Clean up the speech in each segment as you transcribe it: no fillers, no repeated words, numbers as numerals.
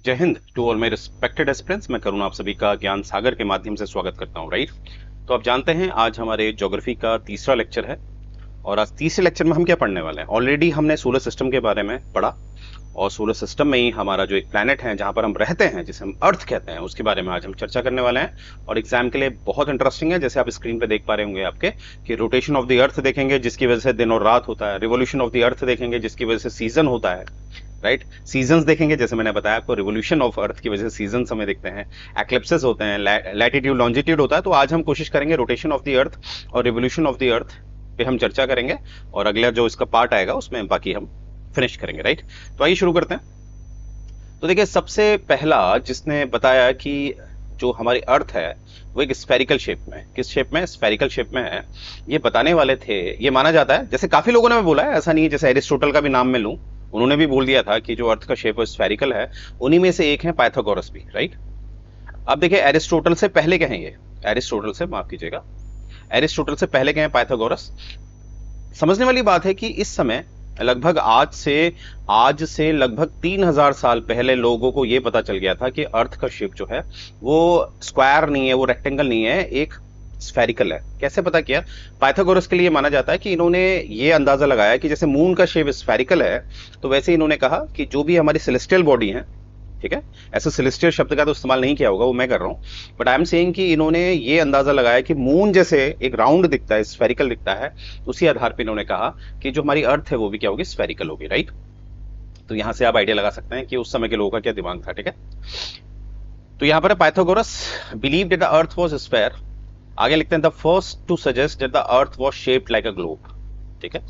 जय हिंद to all my respected aspirants. मैं करुण आप सभी का ज्ञान सागर के माध्यम से स्वागत करता हूं। राइट, तो आप जानते हैं आज हमारे ज्योग्राफी का तीसरा लेक्चर है और आज तीसरे लेक्चर में हम क्या पढ़ने वाले हैं। ऑलरेडी हमने सोलर सिस्टम के बारे में पढ़ा और सोलर सिस्टम में ही हमारा जो एक प्लैनेट है जहां पर हम रहते हैं, जिसे हम अर्थ कहते हैं, उसके बारे में आज हम चर्चा करने वाले हैं। और एग्जाम के लिए बहुत इंटरेस्टिंग है, जैसे आप स्क्रीन पे देख पा रहे होंगे आपके कि रोटेशन ऑफ द अर्थ देखेंगे जिसकी वजह से दिन और रात होता है, रिवोल्यूशन ऑफ द अर्थ देखेंगे जिसकी वजह से सीजन होता है। राइट, सीजन्स देखेंगे, जैसे मैंने बताया आपको रिवोल्यूशन ऑफ अर्थ की वजह से सीजन हमें दिखते हैं, एक्लिप्सेस होते हैं, लैटिट्यूड लॉन्जिट्यूड होता है। तो आज हम कोशिश करेंगे रोटेशन ऑफ द अर्थ और रिवोल्यूशन ऑफ द अर्थ पे हम चर्चा करेंगे और अगला जो इसका पार्ट आएगा उसमें बाकी हम फिनिश करेंगे। राइट, तो आइए शुरू करते हैं। तो देखिए, सबसे पहला जिसने बताया कि जो हमारी अर्थ है वो एक स्फेरिकल शेप में, किस शेप में, स्फेरिकल शेप में है, ये बताने वाले थे। ये माना जाता है, जैसे काफी लोगों ने बोला है, ऐसा नहीं है, जैसे एरिस्टोटल का भी नाम मैं लूं, उन्होंने भी बोल दिया था कि जो अर्थ का शेप है स्फेरिकल है। उन्हीं में से एक है पाइथागोरस भी। राइट, अब देखिए एरिस्टोटल से पहले के हैं ये, एरिस्टोटल से, माफ कीजिएगा, एरिस्टोटल से पहले के हैं पाइथागोरस। समझने वाली बात है कि इस समय लगभग आज से लगभग 3000 साल पहले लोगों को यह पता चल गया था कि अर्थ का शेप जो है वो स्क्वायर नहीं है, वो रेक्टेंगल नहीं है, एक स्फेरिकल है। कैसे पता किया? पाइथागोरस के लिए माना जाता है कि इन्होंने ये अंदाजा लगाया कि जैसे मून का शेप स्फेरिकल है, तो वैसे इन्होंने कहा कि जो भी हमारी सेलेस्टियल बॉडी है, ठीक है, ऐसे सेलेस्टियल शब्द का तो इस्तेमाल नहीं किया होगा, वो मैं कर रहा हूं, बट आई एम सेइंग कि इन्होंने ये अंदाजा लगाया कि मून जैसे एक राउंड दिखता है, स्फेरिकल दिखता है, उसी आधार पर इन्होंने कहा कि जो हमारी अर्थ है वो भी क्या होगी, स्फेरिकल होगी। राइट, तो यहां से आप आइडिया लगा सकते हैं कि उस समय के लोगों का क्या दिमाग था। ठीक है, तो यहां पर Pythagoras believe that the earth was sphere. आगे लिखते हैं the first to suggest that the earth was shaped like a globe. ठीक है,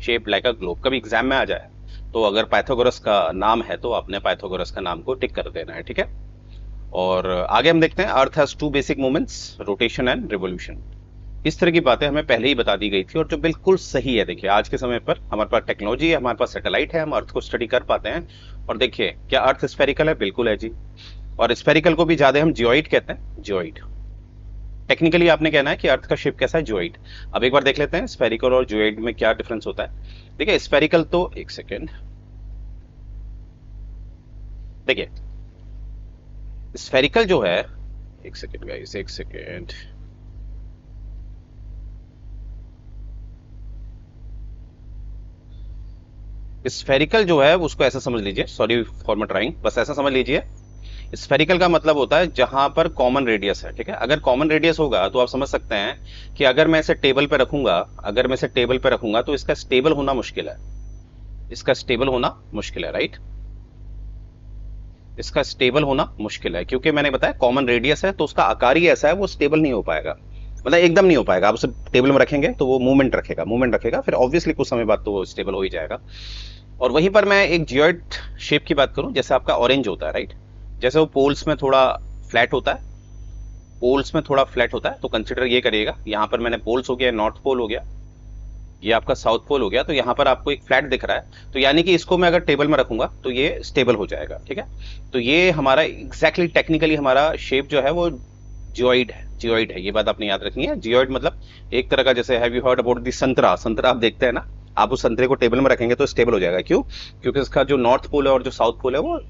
शेप्ड लाइक अ ग्लोब, कभी एग्जाम में आ जाए तो अगर पाइथागोरस का नाम है तो आपने पाइथागोरस का नाम को टिक कर देना है। ठीक है, और आगे हम देखते हैं earth has two basic movements, rotation and revolution. इस तरह की बातें हमें पहले ही बता दी गई थी और जो बिल्कुल सही है। देखिए, आज के समय पर हमारे पास टेक्नोलॉजी है, हमारे पास सैटेलाइट है, हम अर्थ को स्टडी कर पाते हैं। और देखिए, क्या अर्थ स्फेरिकल है? बिल्कुल है जी। और स्फेरिकल को भी ज्यादा हम जियोइड कहते हैं, जियोइड। टेक्निकली आपने कहना है कि अर्थ का शेप कैसा है, जियोइड। अब एक बार देख लेते हैं स्फेरिकल और जियोइड में क्या डिफरेंस होता है। देखिए, स्फेरिकल तो, एक सेकेंड, देखिए स्फेरिकल जो है, एक सेकेंड गाइस, एक सेकेंड, स्फेरिकल जो है उसको ऐसा समझ लीजिए, सॉरी फॉर माय ट्राइंग, बस ऐसा समझ लीजिए, स्फेरिकल का मतलब होता है जहां पर कॉमन रेडियस है। ठीक है, अगर कॉमन रेडियस होगा तो आप समझ सकते हैं कि अगर मैं इसे टेबल पे रखूंगा, अगर मैं इसे टेबल पे रखूंगा तो इसका स्टेबल होना मुश्किल है, इसका स्टेबल होना मुश्किल है। राइट, इसका स्टेबल होना मुश्किल है क्योंकि मैंने बताया कॉमन रेडियस है, तो उसका आकार ही ऐसा है, वो स्टेबल नहीं हो पाएगा, मतलब एकदम नहीं हो पाएगा। आप उसे टेबल में रखेंगे तो वो मूवमेंट रखेगा, मूवमेंट रखेगा, फिर ऑब्वियसली कुछ समय बाद तो वो स्टेबल हो ही जाएगा। और वहीं पर मैं एक जियोइड शेप की बात करूं, जैसे आपका ऑरेंज होता है। राइट, जैसे वो पोल्स में थोड़ा फ्लैट होता है, पोल्स में थोड़ा फ्लैट होता है, तो कंसिडर ये करिएगा, यहां पर मैंने पोल्स हो गया, नॉर्थ पोल हो गया, ये आपका साउथ पोल हो गया, तो यहाँ पर आपको एक फ्लैट दिख रहा है, तो यानी कि इसको मैं अगर टेबल में रखूंगा तो ये स्टेबल हो जाएगा। ठीक है, तो ये हमारा एग्जैक्टली टेक्निकली हमारा शेप जो है वो जियोइड है, जियोइड है, ये बात आपने याद रखनी है। जियोइड मतलब एक तरह का, जैसे have you heard about the संतरा, संतरा आप देखते हैं ना, आप उस संतरे को टेबल में रखेंगे तो स्टेबल हो जाएगा। क्यों? क्योंकि इसका जो नॉर्थ पोल है और जो साउथ पोल है वो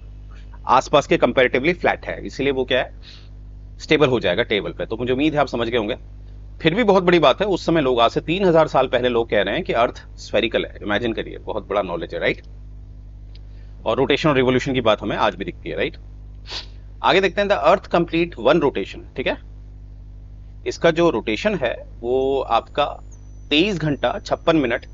आसपास के कंपेरेटिवली फ्लैट है, इसीलिए वो क्या है, स्टेबल हो जाएगा टेबल पे। तो मुझे उम्मीद है आप समझ गए होंगे। फिर भी बहुत बड़ी बात है, उस समय लोग, आज से 3000 साल पहले लोग कह रहे हैं कि अर्थ स्फेरिकल है। इमेजिन करिए, बहुत बड़ा नॉलेज है। राइट, और रोटेशन और रिवोल्यूशन की बात हमें आज भी दिखती है। राइट, आगे देखते हैं the earth complete one rotation. ठीक है, इसका जो रोटेशन है वो आपका 23 घंटा 56 मिनट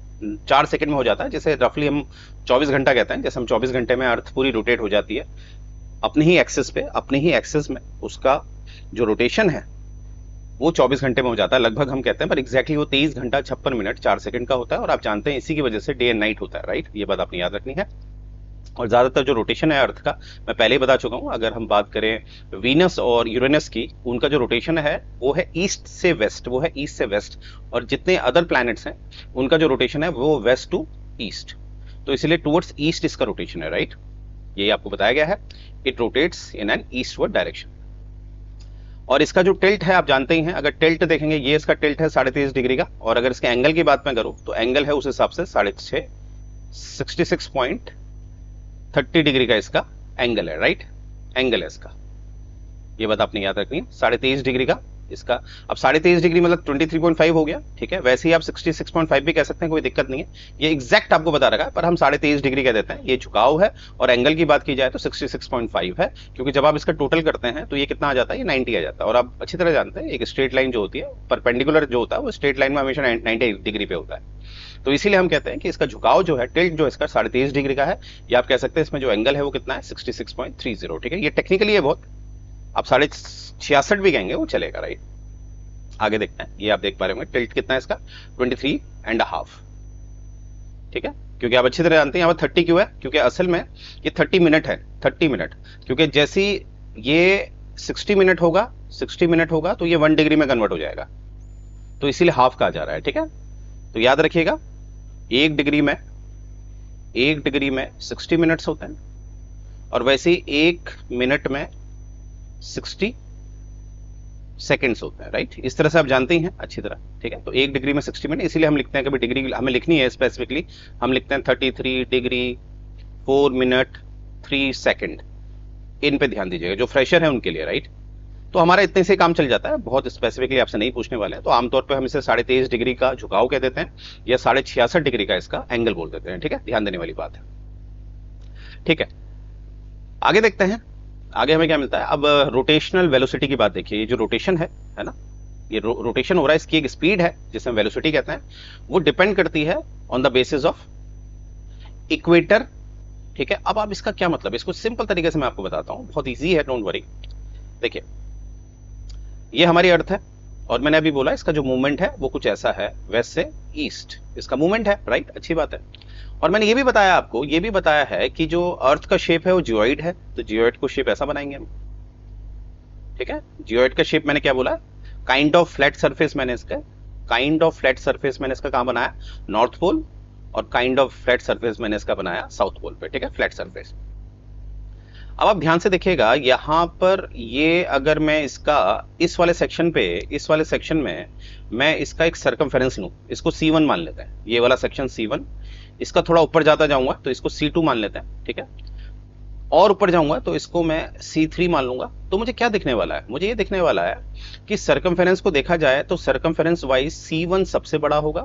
4 सेकंड में हो जाता है। जैसे रफली हम 24 घंटा कहते हैं, जैसे हम 24 घंटे में अर्थ पूरी रोटेट हो जाती है अपने ही एक्सिस पे, अपने ही एक्सिस में उसका जो रोटेशन है वो 24 घंटे में हो जाता है लगभग, हम कहते हैं, पर एग्जैक्टली वो 23 घंटा 56 मिनट 4 सेकंड का होता है। और आप जानते हैं इसी की वजह से डे एंड नाइट होता है। राइट, ये बात आपने याद रखनी है। और ज्यादातर जो रोटेशन है अर्थ का, मैं पहले ही बता चुका हूं, अगर हम बात करें वीनस और यूरेनस की, उनका जो रोटेशन है वो है ईस्ट से वेस्ट, वो है ईस्ट से वेस्ट। और जितने अदर प्लैनेट्स हैं उनका जो रोटेशन है वो वेस्ट टू ईस्ट, तो इसलिए टुवर्ड्स ईस्ट इसका रोटेशन है। राइट, ये आपको बताया गया है, it rotates in an eastward direction. और इसका जो टिल्ट है आप जानते ही हैं, अगर टिल्ट देखेंगे, ये इसका टिल्ट है 23.5 डिग्री का, और अगर इसके एंगल की बात मैं करूं तो एंगल है उस हिसाब से 6.5 66.30 डिग्री का इसका एंगल है, राइट, एंगल है इसका, ये बात आपने याद रखनी है, 23.5 डिग्री का इसका। अब 23.5 डिग्री मतलब 23.5 हो गया, ठीक है। वैसे ही आप 66.5 भी कह सकते हैं, कोई दिक्कत नहीं है, ये एग्जैक्ट आपको बता रखा है, पर हम 23.5 डिग्री कह देते हैं। ये झुकाव है, और एंगल की बात की जाए तो 66.5 है, क्योंकि जब आप इसका टोटल करते हैं तो ये कितना आ जाता है, ये 90 आ जाता है। और आप अच्छी तरह जानते हैं एक स्ट्रेट लाइन जो होती है, परपेंडिकुलर जो होता है वो स्ट्रेट लाइन में हमेशा 90 डिग्री पे होता है। तो इसीलिए हम कहते हैं कि इसका झुकाव जो है, टिल्ट जो इसका 23.5 डिग्री का है, या आप कह सकते हैं इसमें जो एंगल है वो कितना है, 66.30, ठीक है। ये टेक्निकली है बहुत, आप 66.5 भी कहेंगे वो चलेगा, राइट। आगे देखते हैं, ये आप देख पा रहे होंगे टिल्ट कितना है इसका, 23.5, ठीक है। क्योंकि आप अच्छी तरह जानते हैं यहाँ पर 30 क्यों है, क्योंकि असल में ये 30 मिनट है, 30 मिनट, क्योंकि जैसे ये 60 मिनट होगा, 60 मिनट होगा तो ये 1 डिग्री में कन्वर्ट हो जाएगा, तो इसीलिए हाफ कहा जा रहा है, ठीक है। तो याद रखिएगा, 1 डिग्री में 60 मिनट्स होते हैं, और वैसे ही 1 मिनट में 60 सेकंड्स होते हैं, राइट। इस तरह से आप जानते ही हैं अच्छी तरह, ठीक है। तो 1 डिग्री में 60 मिनट, इसीलिए हम लिखते हैं, कभी डिग्री हमें लिखनी है स्पेसिफिकली, हम लिखते हैं 33 डिग्री 4 मिनट 3 सेकंड। इन पे ध्यान दीजिएगा, जो फ्रेशर है उनके लिए, राइट। तो हमारा इतने से काम चल जाता है, बहुत स्पेसिफिकली आपसे नहीं पूछने वाले हैं। तो आमतौर पर हम इसे 23.5 डिग्री का झुकाव कह देते हैं, या 66.5 डिग्री का इसका एंगल बोल देते हैं, ठीक है। ध्यान देने वाली बात है, ठीक है। आगे देखते हैं, आगे हमें क्या मिलता है। अब रोटेशनल वेलोसिटी की बात देखिए, ये जो रोटेशन है ना, ये रोटेशन हो रहा है, इसकी एक स्पीड है जिसे हम वेलोसिटी कहते हैं, वो डिपेंड करती है on the basis of equator, ठीक है। अब आप इसका क्या मतलब, इसको सिंपल तरीके से मैं आपको बताता हूं, बहुत इजी है, डोंट वरी। देखिए, ये हमारी अर्थ है, और मैंने अभी बोला इसका जो मूवमेंट है वो कुछ ऐसा है, वेस्ट से ईस्ट इसका मूवमेंट है, राइट, अच्छी बात है। और मैंने ये भी बताया आपको, ये भी बताया है कि जो अर्थ का शेप है वो जियोइड है, तो जियोइड को शेप ऐसा बनाएंगे हम, ठीक है। जियोइड का शेप मैंने क्या बोला, काइंड ऑफ फ्लैट सरफेस, मैंने इसका काइंड ऑफ फ्लैट सरफेस मैंने इसका कहां बनाया, नॉर्थ पोल, और काइंड ऑफ फ्लैट सरफेस मैंने इसका बनाया साउथ पोल पे, ठीक है, फ्लैट सरफेस। अब आप ध्यान से देखिएगा, यहां पर ये अगर मैं इसका इस वाले सेक्शन में मैं इसका एक सर्कमफेरेंस लूं, इसको C1 मान लेते हैं, ये वाला सेक्शन C1, इसका थोड़ा ऊपर जाता जाऊंगा तो इसको C2 मान लेते हैं, ठीक है। और ऊपर जाऊंगा तो इसको मैं C3 मान लूंगा। तो मुझे क्या दिखने वाला है, मुझे ये दिखने वाला है कि सर्कमफेरेंस को देखा जाए तो सर्कमफेरेंस वाइज C1 सबसे बड़ा होगा,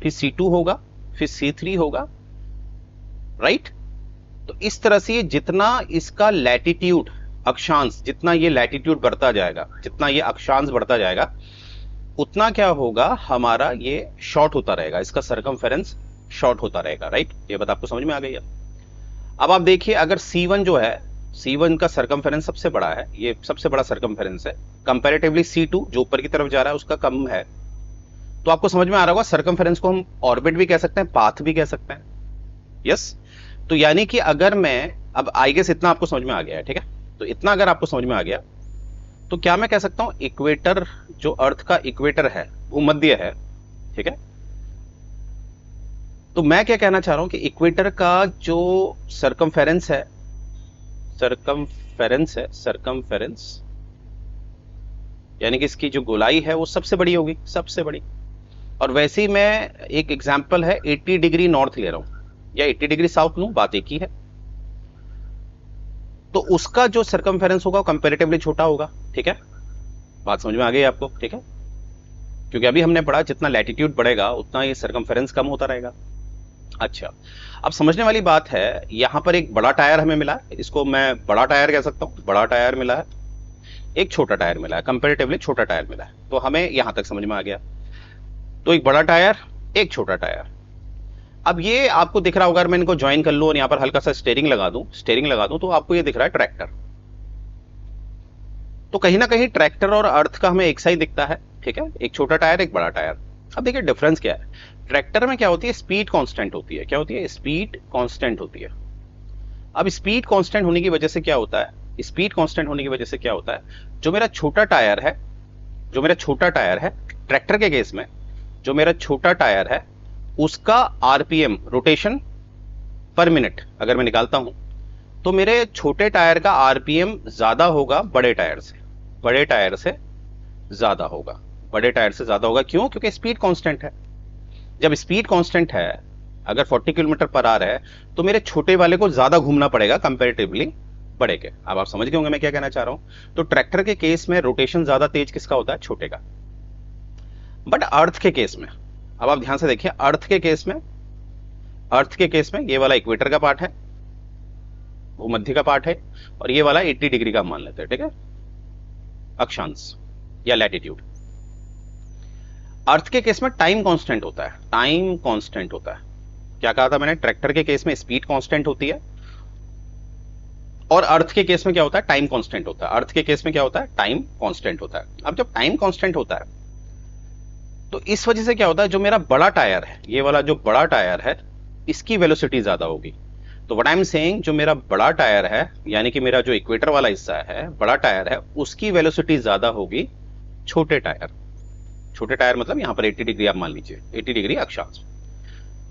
फिर C2 होगा, फिर C3 होगा, राइट। तो इस तरह से जितना इसका लैटिट्यूड, अक्षांश, जितना ये लैटिट्यूड बढ़ता जाएगा, जितना ये अक्षांश बढ़ता जाएगा, उतना क्या होगा, हमारा ये शॉर्ट होता रहेगा, इसका सर्कमफेरेंस शॉर्ट होता रहेगा, राइट। ये बात आपको समझ में आ गई है। अब आप देखिए, अगर C1 जो है, C1 का सर्कमफेरेंस सबसे बड़ा है, ये सबसे बड़ा सर्कमफेरेंस है, कंपैरेटिवली C2 जो ऊपर की तरफ जा रहा है उसका कम है, तो आपको समझ में आ रहा होगा सर्कमफेरेंस को हम ऑर्बिट भी कह सकते हैं, पाथ भी कह सकते हैं, यस। तो यानी कि अगर मैं, अब आई गेस इतना आपको समझ में आ गया है, ठीक है। तो इतना अगर आपको समझ में आ गया तो क्या मैं कह सकता हूं, इक्वेटर, जो अर्थ का इक्वेटर है, भूमध्य है, ठीक है। तो मैं क्या कहना चाह रहा हूं कि इक्वेटर का जो सर्कमफेरेंस है, सर्कमफेरेंस यानी कि इसकी जो गोलाई है वो सबसे बड़ी होगी, सबसे बड़ी। और वैसे ही मैं एक एग्जांपल है 80 डिग्री नॉर्थ ले रहा हूं या 80 डिग्री साउथ लूं, बात एक ही है। तो उसका जो सर्कमफेरेंस होगा वो कंपैरेटिवली छोटा होगा, ठीक है। बात समझ में आ गई आपको, ठीक है। क्योंकि अभी हमने पढ़ा जितना लैटिट्यूड बढ़ेगा उतना ये सर्कमफेरेंस कम होता रहेगा। अच्छा, अब समझने वाली बात है, यहां पर एक बड़ा टायर हमें मिला है, इसको मैं बड़ा टायर कह सकता हूं, बड़ा टायर मिला है, एक छोटा टायर मिला है, कंपैरेटिवली छोटा टायर मिला है। तो हमें यहां तक समझ में आ गया, तो एक बड़ा टायर, एक छोटा टायर। अब ये आपको दिख रहा होगा, अगर मैं इनको ज्वाइन कर लूं और यहां पर हल्का सा स्टीयरिंग लगा दूं तो आपको ये दिख रहा है ट्रैक्टर। तो कहीं ना कहीं ट्रैक्टर और अर्थ का हमें एक सा ही दिखता है, ठीक है, एक छोटा टायर, एक बड़ा टायर। अब देखिए डिफरेंस क्या है, ट्रैक्टर में क्या होती है, स्पीड कांस्टेंट होती है, क्या होती है, स्पीड कांस्टेंट होती है। अब स्पीड कांस्टेंट होने की वजह से क्या होता है, स्पीड कांस्टेंट होने की वजह से क्या होता है, जो मेरा छोटा टायर है, ट्रैक्टर के केस में जो मेरा छोटा टायर है उसका आरपीएम, रोटेशन पर मिनट अगर मैं निकालता हूं तो मेरे छोटे टायर का आरपीएम ज्यादा होगा बड़े टायर से, ज्यादा होगा, क्यों, क्योंकि स्पीड कांस्टेंट है। जब स्पीड कांस्टेंट है, अगर 40 किलोमीटर पर आवर है तो मेरे छोटे वाले को ज्यादा घूमना पड़ेगा कंपैरेटिवली बड़े के। अब आप समझ गए होंगे मैं क्या कहना चाह रहा हूं। तो ट्रैक्टर के केस में रोटेशन ज्यादा तेज किसका होता है? छोटे का। बट अर्थ के केस में, अब आप ध्यान से देखिए, अर्थ के केस में ये वाला इक्वेटर का पार्ट है, भूमध्य का पार्ट है, और ये वाला 80 डिग्री का मान लेते हैं, ठीक है, अक्षांश या लैटिट्यूड। अर्थ के केस में टाइम कांस्टेंट होता है, टाइम कांस्टेंट होता है। क्या कहा था मैंने? ट्रैक्टर के केस में स्पीड कांस्टेंट होती है, और अर्थ के केस में क्या होता है? टाइम कांस्टेंट होता है। अर्थ के केस में क्या होता है? टाइम कांस्टेंट होता है। अब जब टाइम कांस्टेंट होता है तो इस वजह से क्या होता है, जो मेरा बड़ा टायर है, ये वाला जो बड़ा टायर है, इसकी वेलोसिटी ज्यादा होगी। तो व्हाट आई एम सेइंग, जो मेरा बड़ा टायर है, यानी कि मेरा जो इक्वेटर वाला हिस्सा है, बड़ा टायर है, उसकी वेलोसिटी ज्यादा होगी छोटे टायर। छोटे टायर मतलब यहां पर 80 डिग्री आप मान लीजिए, 80 डिग्री अक्षांश।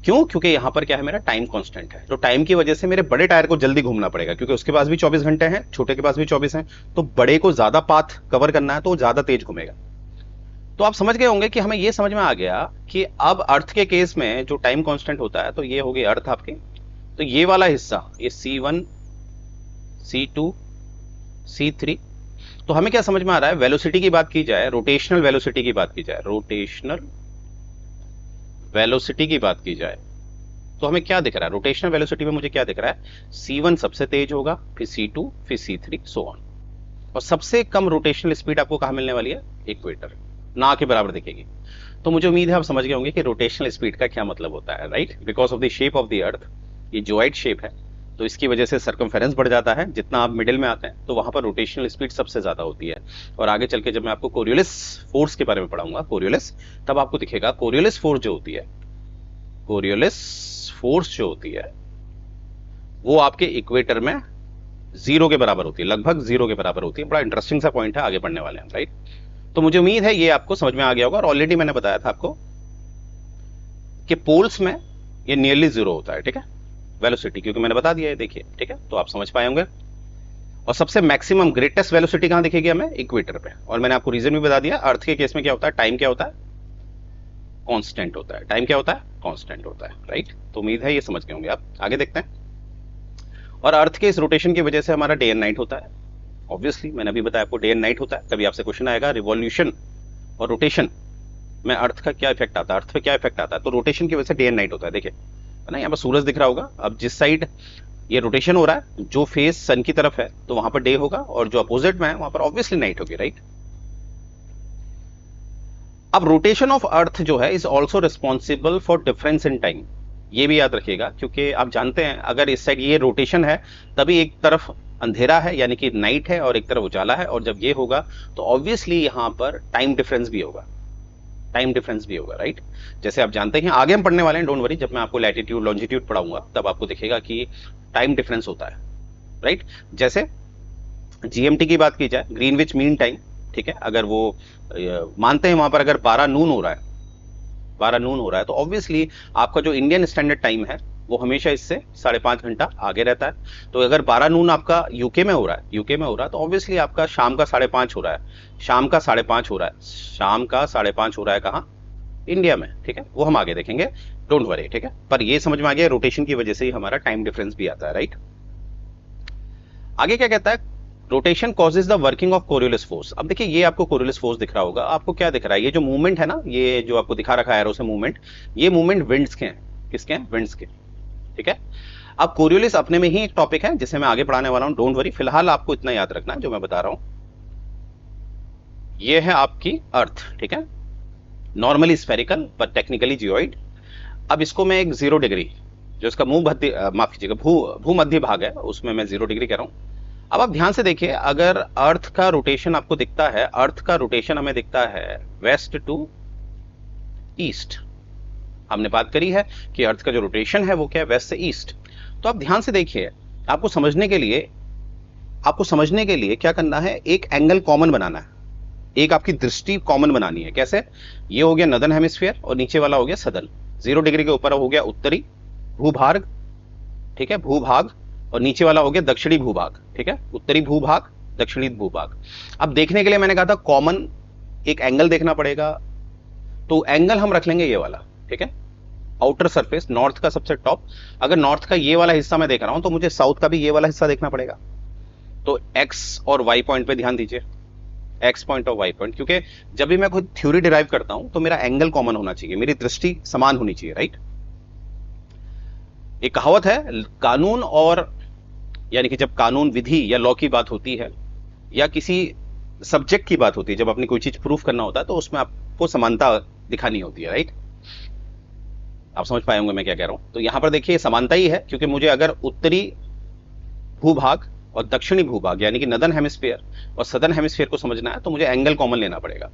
क्यों? क्योंकि यहां पर क्या है, मेरा टाइम कांस्टेंट है। तो टाइम की वजह से मेरे बड़े टायर को जल्दी घूमना पड़ेगा, क्योंकि उसके पास भी 24 घंटे हैं, छोटे के पास भी 24 हैं। तो बड़े को ज्यादा पाथ कवर करना है, तो वो ज्यादा तेज घूमेगा। तो आप समझ गए होंगे कि हमें ये समझ में आ गया कि अब अर्थ के केस में जो टाइम कांस्टेंट होता है, तो ये हो गई अर्थ आपकी। तो ये वाला हिस्सा, ये C1, C2, C3, तो हमें क्या समझ में आ रहा है? वेलोसिटी की बात की जाए, रोटेशनल वेलोसिटी की बात की जाए, रोटेशनल वेलोसिटी की बात की जाए, तो हमें क्या दिख रहा है? रोटेशनल वेलोसिटी में मुझे क्या दिख रहा है? C1 सबसे तेज होगा, फिर C2, फिर C3, सो ऑन। और सबसे कम रोटेशनल स्पीड आपको कहां मिलने वाली है? इक्वेटर, ना के बराबर दिखेगी। तो मुझे उम्मीद है आप समझ गए होंगे कि रोटेशनल स्पीड का क्या मतलब होता है, right? Because of the shape of the अर्थ, ये जोइड शेप है, तो इसकी वजह से सर्कमफेरेंस बढ़ जाता है। जितना आप मिडिल में आते हैं तो वहां पर रोटेशनल स्पीड सबसे ज्यादा होती है। और आगे चल के जब मैं आपको कोरियोलिस फोर्स के बारे में पढ़ाऊंगा, कोरियोलिस, तब आपको दिखेगा कोरियोलिस फोर्स जो होती है, कोरियोलिस फोर्स जो होती है, वो आपके इक्वेटर में 0 के बराबर होती है, लगभग 0 के बराबर होती है। बड़ा इंटरेस्टिंग सा पॉइंट है, आगे पढ़ने वाले हैं, राइट? तो मुझे उम्मीद है ये आपको समझ में आ गया होगा। और ऑलरेडी मैंने बताया था आपको कि पोल्स में ये नियरली 0 होता है, ठीक है, वेलोसिटी, क्योंकि मैंने बता दिया है, देखिए, ठीक है, तो आप समझ पाए होंगे। और सबसे मैक्सिमम ग्रेटेस्ट वेलोसिटी कहां दिखेगी हमें? इक्वेटर पे। और मैंने आपको रीजन भी बता दिया। अर्थ के केस में क्या होता है? टाइम क्या होता है? कांस्टेंट होता है। टाइम क्या होता है? कांस्टेंट होता है, राइट? तो उम्मीद है ये समझ गए होंगे आप। आगे देखते हैं। और अर्थ के इस रोटेशन की वजह से हमारा डे एंड नाइट होता है। ऑब्वियसली मैंने अभी बताया आपको, डे एंड नाइट होता है। कभी आपसे क्वेश्चन आएगा रिवॉल्यूशन और रोटेशन में अर्थ का क्या इफेक्ट आता है, अर्थ पे क्या इफेक्ट आता है, तो रोटेशन की वजह से डे एंड नाइट होता है। देखिए, है ना, यहाँ पर सूरज दिख रहा होगा। अब जिस साइड ये रोटेशन हो रहा है, जो फेस सन की तरफ है, तो वहां पर डे होगा, और जो अपोजिट में है वहां पर ऑब्वियसली नाइट होगी, राइट? अब रोटेशन ऑफ अर्थ जो है is also responsible for difference in time. ये भी याद रखिएगा, क्योंकि आप जानते हैं अगर इस साइड ये रोटेशन है, तभी एक तरफ अंधेरा है यानी कि नाइट है, और एक तरफ उजाला है। और जब ये होगा तो ऑब्वियसली यहां पर टाइम डिफरेंस भी होगा, टाइम डिफरेंस भी होगा, राइट? जैसे आप जानते हैं, आगे हम पढ़ने वाले हैं, डोंट वरी, जब मैं आपको लैटिट्यूड लॉन्जिट्यूड पढ़ाऊंगा तब आपको दिखेगा कि टाइम डिफरेंस होता है, राइट? जैसे जीएमटी की बात की जाए, ग्रीनविच मीन टाइम, ठीक है, अगर वो मानते हैं वहां पर अगर 12 नून हो रहा है, 12 नून हो रहा है, तो ऑब्वियसली आपका जो इंडियन स्टैंडर्ड टाइम है वो हमेशा इससे 5.5 घंटा आगे रहता है। तो अगर 12 नून आपका यूके में हो रहा है, यूके में हो रहा है, तो ऑब्वियसली आपका शाम का 5:30 हो रहा है, शाम का 5:30 हो रहा है, शाम का 5:30 हो रहा है कहाँ? इंडिया में, ठीक है, वो हम आगे देखेंगे, डोंट वरी, ठीक है? पर ये समझ में आ गया, रोटेशन की वजह से ही हमारा टाइम डिफरेंस भी आता है, राइट? आगे क्या कहता है? Rotation causes the working of Coriolis force. अब देखिए, ये आपको कोरियोलिस फोर्स दिख रहा होगा। आपको क्या दिख रहा है? ये जो मूवमेंट है ना, ये जो आपको दिखा रखा है एरो से मूवमेंट, ये मूवमेंट विंड्स के हैं। किसके हैं? विंड्स के, ठीक है? अब कोरियोलिस अपने में ही एक टॉपिक है जिसे मैं आगे पढ़ाने वाला हूं, डोंट वरी। फिलहाल आपको इतना याद रखना जो मैं बता रहा हूं। ये है आपकी अर्थ, ठीक है, नॉर्मली स्फेरिकल पर टेक्निकली जियोइड। अब इसको मैं एक 0 डिग्री, जो इसका माफ कीजिएगा, भूमध्य भाग है, उसमें मैं 0 डिग्री कह रहा हूं। अब आप ध्यान से देखिए, अगर अर्थ का रोटेशन आपको दिखता है, अर्थ का रोटेशन हमें दिखता है वेस्ट टू ईस्ट। हमने बात करी है कि अर्थ का जो रोटेशन है वो क्या है? वेस्ट से ईस्ट। तो आप ध्यान से देखिए, आपको समझने के लिए क्या करना है? एक एंगल कॉमन बनाना है, एक आपकी दृष्टि कॉमन बनानी है। कैसे? ये हो गया नदर्न हेमिस्फीयर और नीचे वाला हो गया सदर्न। 0 डिग्री के ऊपर हो गया उत्तरी भूभाग, ठीक है, भूभाग, और नीचे वाला हो गया दक्षिणी भूभाग, ठीक है, उत्तरी भूभाग, दक्षिणी भूभाग। अब देखने के लिए मैंने कहा था कॉमन एक एंगल देखना पड़ेगा, तो एंगल हम रख लेंगे ये वाला, ठीक है, आउटर सरफेस, नॉर्थ का सबसे टॉप। अगर नॉर्थ का ये वाला हिस्सा मैं देख रहा हूं तो मुझे साउथ का भी ये वाला हिस्सा देखना पड़ेगा। तो एक्स और वाई पॉइंट पे ध्यान दीजिए, एक्स पॉइंट और वाई पॉइंट, क्योंकि जब भी मैं कोई थ्योरी डिराइव करता हूं तो मेरा एंगल कॉमन होना चाहिए, मेरी दृष्टि समान होनी चाहिए, राइट। एक कहावत है, कानून और यानी कि जब कानून विधि या लॉ की बात होती है या किसी सब्जेक्ट की बात होती है, जब अपनी कोई चीज प्रूफ करना होता है तो उसमें आपको समानता दिखानी होती है, राइट। आप समझ पाए होंगे मैं क्या कह रहा हूं। तो यहां पर देखिए समानता ही है, क्योंकि मुझे अगर उत्तरी भूभाग और दक्षिणी भूभाग यानी कि नदर्न हेमिस्फीयर और सदर्न हेमिस्फीयर को समझना है तो मुझे एंगल कॉमन लेना पड़ेगा।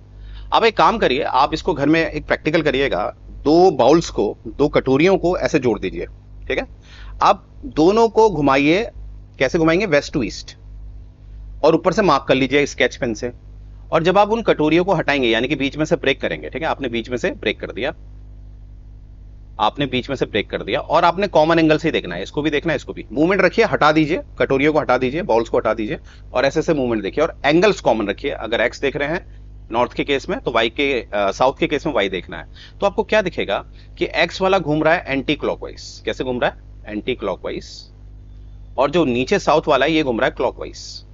अब एक काम करिए, आप इसको घर में एक प्रैक्टिकल करिएगा, दो बाउल्स को, दो कटोरियों को ऐसे जोड़ दीजिए, ठीक है। आप दोनों को घुमाइए, कैसे घुमाएंगे, वेस्ट टू ईस्ट, और ऊपर से मार्क कर लीजिए स्केच पेन से। और जब आप उन कटोरियों को हटाएंगे यानी कि बीच में से ब्रेक करेंगे, ठीक है, आपने बीच में से ब्रेक कर दिया, आपने बीच में से ब्रेक कर दिया, और आपने कॉमन एंगल से ही देखना है, इसको भी देखना है, इसको भी। मूवमेंट रखिए, हटा दीजिए, कटोरियों को हटा दीजिए, बॉल्स को हटा दीजिए, और ऐसे से मूवमेंट देखिए, और एंगल्स कॉमन रखिए। अगर एक्स देख रहे हैं नॉर्थ के केस में तो वाई के साउथ के केस में वाई देखना है। तो आपको क्या दिखेगा कि एक्स वाला घूम रहा है एंटी क्लॉकवाइज। कैसे घूम रहा है, एंटी क्लॉकवाइज, और जो नीचे साउथ वाला है ये घूम रहा है क्लॉकवाइज।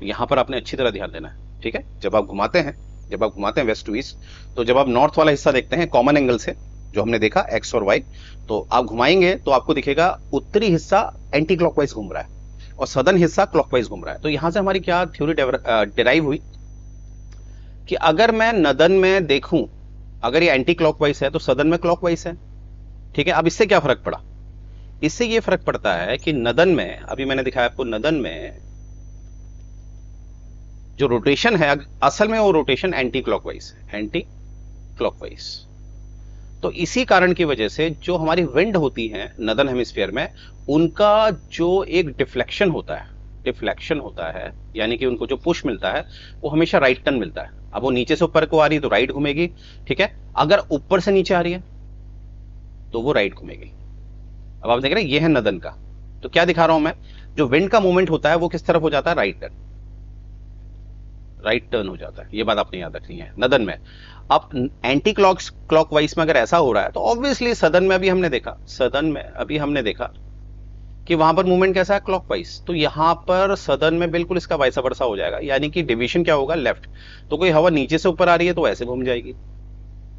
यहां पर आपने अच्छी तरह ध्यान देना है, ठीक है। जब आप घुमाते हैं वेस्ट टू ईस्ट, तो जब आप नॉर्थ वाला हिस्सा देखते हैं कॉमन एंगल से, जो हमने देखा एक्स और वाई, तो आप घुमाएंगे तो आपको दिखेगा उत्तरी हिस्सा एंटी क्लॉकवाइज घूम रहा है और सदर्न हिस्सा क्लॉकवाइज घूम रहा है। तो यहां से हमारी क्या थ्योरी डिराइव हुई कि अगर मैं नदर्न में देखूं, अगर ये एंटी क्लॉकवाइज है तो सदर्न में क्लॉकवाइज है, ठीक है। अब इससे क्या फर्क पड़ा, इससे ये फर्क पड़ता है कि नदर्न में, अभी मैंने दिखाया आपको, नदर्न में जो रोटेशन है असल में वो रोटेशन एंटी क्लॉकवाइज है, एंटी क्लॉकवाइज। तो इसी कारण की वजह से जो हमारी विंड होती है नदर्न हेमिस्फीयर में, उनका जो एक डिफ्लेक्शन होता है यानी कि उनको जो पुश मिलता है वो हमेशा राइट टर्न मिलता है। अब वो नीचे से ऊपर को आ रही है तो राइट घूमेगी, ठीक है। अगर ऊपर से नीचे आ रही है तो वो राइट घूमेगी। अब आप देख रहे हैं ये है नदर्न का, तो क्या दिखा रहा हूं मैं, जो विंड का मूवमेंट होता है वो किस तरफ हो जाता है, राइट टर्न हो जाता है। ये बात आपने याद रखनी है नदर्न में। अब एंटी क्लॉकवाइज में अगर ऐसा हो रहा है तो ऑब्वियसली सदर्न में अभी हमने देखा कि वहां पर मूवमेंट कैसा है, क्लॉकवाइज। तो यहां पर सदर्न में बिल्कुल इसका वाइस वर्सा हो जाएगा, यानी कि डिवीजन क्या होगा, लेफ्ट। तो कोई हवा नीचे से ऊपर आ रही है तो ऐसे घूम जाएगी,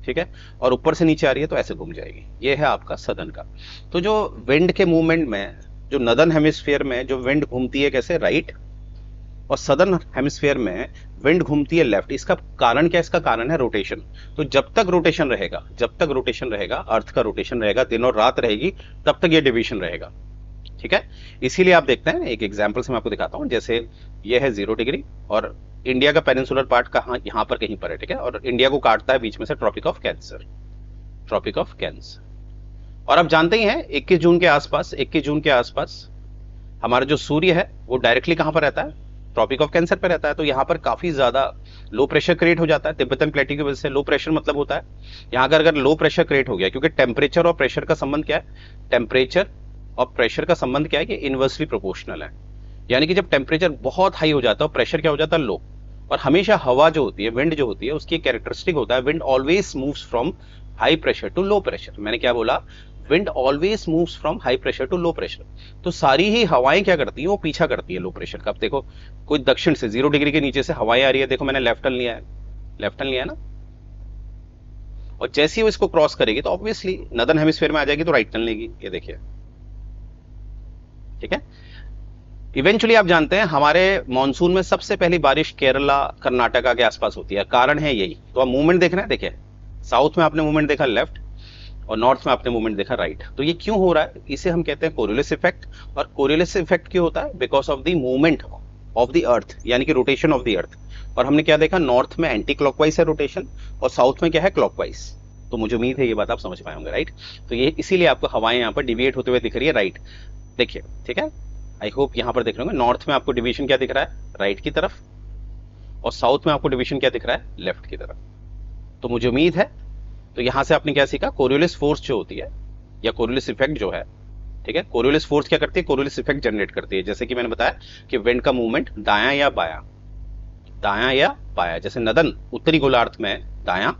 ठीक है, और ऊपर से नीचे आ रही है तो ऐसे घूम जाएगी। ये है आपका सदर्न का। तो जो विंड के मूवमेंट में, जो नदर्न हेमिस्फीयर में जो विंड घूमती है कैसे, राइट, और सदर्न हेमिस्फीयर में विंड घूमती है लेफ्ट। इसका कारण क्या है, इसका कारण है रोटेशन। तो जब तक रोटेशन रहेगा, अर्थ का रोटेशन रहेगा, दिन और रात रहेगी, तब तक ये डिवीजन रहेगा, ठीक है। इसीलिए आप देखते हैं, एक एग्जांपल से मैं आपको दिखाता हूं, जैसे ये है 0 डिग्री और इंडिया का पेनिनसुलर पार्ट कहां, यहां पर कहीं पर है, ठीक है, और इंडिया को काटता है बीच में से ट्रॉपिक ऑफ कैंसर। और आप जानते ही हैं 21 जून के आसपास हमारा जो सूर्य है वो डायरेक्टली कहां पर रहता है, ट्रॉपिक ऑफ कैंसर पे रहता है। तो यहाँ पर काफी ज्यादा लो प्रेशर क्रिएट हो जाता है तिब्बतन प्लेटू की वजह से। लो प्रेशर मतलब होता है यहाँ का अगर लो प्रेशर क्रिएट हो गया, क्योंकि टेम्परेचर और प्रेशर का संबंध क्या है, टेम्परेचर और प्रेशर का संबंध क्या है कि इनवर्सली प्रोपोर्शनल है। यानी कि जब टेम्परेचर बहुत हाई हो जाता है और प्रेशर क्या हो जाता है, लो। और हमेशा हवा जो होती है, विंड जो होती है, उसकी कैरेक्टरिस्टिक होता है, wind always moves from high pressure to low pressure. मैंने क्या बोला, wind always moves from high pressure to low pressure. तो सारी ही हवाएं क्या करती हैं, वो पीछा करती है लो प्रेशर का। अब देखो कोई दक्षिण से 0 डिग्री के नीचे से हवाएं आ रही है, देखो मैंने लेफ्ट टर्न लिया है ना, और जैसे ही वो इसको क्रॉस करेगी तो ऑब्वियसली नदर्न हेमिस्फीयर में आ जाएगी तो राइट टर्न लेगी, ये देखिए, ठीक है। इवेंचुअली आप जानते हैं हमारे मॉनसून में सबसे पहली बारिश केरला कर्नाटका के आसपास होती है, कारण है यही। तो आप मूवमेंट देख रहे हैं, देखिए साउथ में आपने मूवमेंट देखा लेफ्ट और नॉर्थ में आपने मूवमेंट देखा राइट। तो ये क्यों हो रहा है, इसे हम कहते हैं कोरियोलिस इफेक्ट। और कोरियोलिस इफेक्ट क्यों होता है, because of the movement of the अर्थ, यानी कि रोटेशन ऑफ द अर्थ। और हमने क्या देखा, नॉर्थ में एंटी क्लॉकवाइज है रोटेशन और साउथ में क्या है, क्लॉकवाइज। तो मुझे उम्मीद है ये बात आप समझ पाए होंगे, राइट। तो ये इसीलिए आपको हवाएं यहाँ पर डिविएट होते हुए दिख रही है, राइट, देखिए, ठीक है। आई होप यहाँ पर देख रहे होंगे, नॉर्थ में आपको डिवीजन क्या दिख रहा है, राइट की तरफ, और साउथ में आपको डिवीजन क्या दिख रहा है, लेफ्ट की तरफ। तो मुझे उम्मीद है, तो यहां से आपने क्या सीखा, कोरियोलिस फोर्स जो होती है या कोरियोलिस इफेक्ट जो है, ठीक है, कोरियोलिस फोर्स क्या करती है, कोरियोलिस इफेक्ट जनरेट करती है। जैसे कि मैंने बताया कि विंड का मूवमेंट दायां या बायां, जैसे नदन उत्तरी गोलार्ध में दायां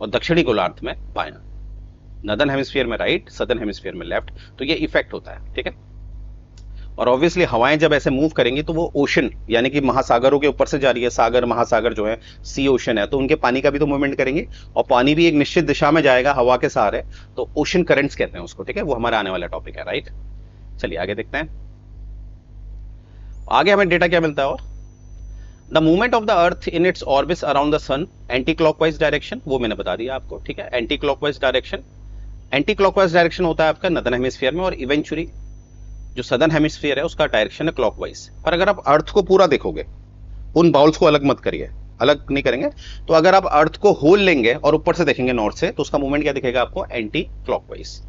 और दक्षिणी गोलार्ध में बायां, नदर्न हेमिस्फीयर में राइट, सदर्न हेमिस्फीयर में लेफ्ट। तो ये इफेक्ट होता है, ठीक है। और ऑब्वियसली हवाएं जब ऐसे मूव करेंगी तो वो ओशन यानी कि महासागरों के ऊपर से जा रही है, सागर महासागर जो है सी ओशन है, तो उनके पानी का भी तो मूवमेंट करेंगे और पानी भी एक निश्चित दिशा में जाएगा हवा के सहारे, तो ओशन करंट्स कहते हैं उसको, ठीक है। वो हमारा आने वाला टॉपिक है, राइट। चलिए आगे देखते हैं। आगे हमें डेटा क्या मिलता है, और the movement of the earth in its orbits around the sun anti clockwise direction, वो मैंने बता दिया आपको, ठीक है। Anti clockwise direction, anti clockwise direction होता है आपका नदर्न हेमिस्फीयर में, और इवेंचुअली जो सदर्न हेमिस्फीयर है उसका डायरेक्शन है क्लॉकवाइज। पर अगर आप अर्थ को पूरा देखोगे, उन बाउल्स को अलग मत करिए, अलग नहीं करेंगे, तो अगर आप अर्थ को होल लेंगे और ऊपर से देखेंगे नॉर्थ से, तो उसका मूवमेंट क्या दिखेगा आपको, anti clockwise,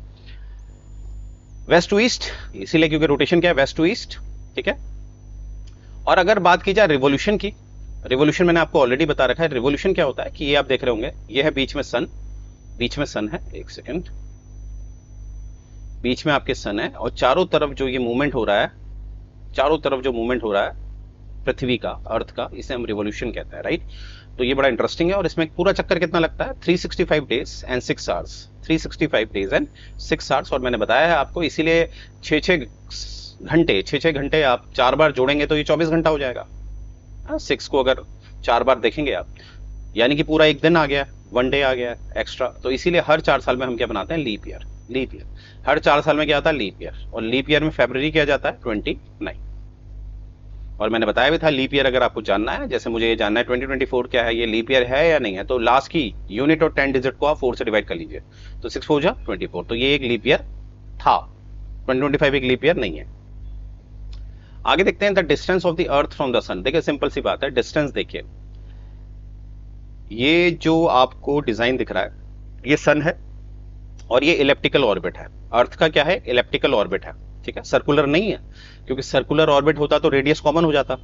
west to east, इसीलिए क्योंकि रोटेशन क्या है, वेस्ट टू ईस्ट, ठीक है। और अगर बात की जाए रिवोल्यूशन की, रिवोल्यूशन मैंने आपको ऑलरेडी बता रखा है। रिवोल्यूशन क्या होता है कि ये आप देख रहे होंगे, ये है बीच में सन, बीच में सन है, एक सेकेंड, बीच में आपके सन है, और चारों तरफ जो ये मूवमेंट हो रहा है, चारों तरफ जो मूवमेंट हो रहा है पृथ्वी का, अर्थ का, इसे हम रिवोल्यूशन कहते हैं, राइट। तो ये बड़ा इंटरेस्टिंग है, और इसमें पूरा चक्कर कितना लगता है, 365 days and 6 hours, 365 days and 6 hours. और मैंने बताया है आपको, इसीलिए 6-6 घंटे आप 4 बार जोड़ेंगे तो ये 24 घंटा हो जाएगा। 6 को अगर 4 बार देखेंगे आप, यानी कि पूरा एक दिन आ गया, 1 डे आ गया एक्स्ट्रा। तो इसीलिए हर 4 साल में हम क्या बनाते हैं, लीप ईयर, लीप ईयर। हर 4 साल में क्या आता है, लीप ईयर, और लीप ईयर में फरवरी किया जाता है 29। और मैंने बताया भी था लीप ईयर अगर आपको जानना है, जैसे मुझे ये जानना है 2024 क्या है, ये लीप ईयर है या नहीं है, तो लास्ट की यूनिट और 10 डिजिट को आप 4 से डिवाइड कर लीजिए, तो 6 4 जा 24, तो ये एक लीप ईयर था। 2025 एक लीप ईयर नहीं है। आगे देखते हैं, the distance of the earth from the sun. देखिए सिंपल सी बात है, डिस्टेंस देखिए, ये जो आपको डिजाइन दिख रहा है, ये सन है और ये इलेप्टिकल ऑर्बिट है। अर्थ का क्या है, इलेप्टिकल ऑर्बिट है, ठीक है, सर्कुलर नहीं है, क्योंकि सर्कुलर ऑर्बिट होता तो रेडियस कॉमन हो जाता,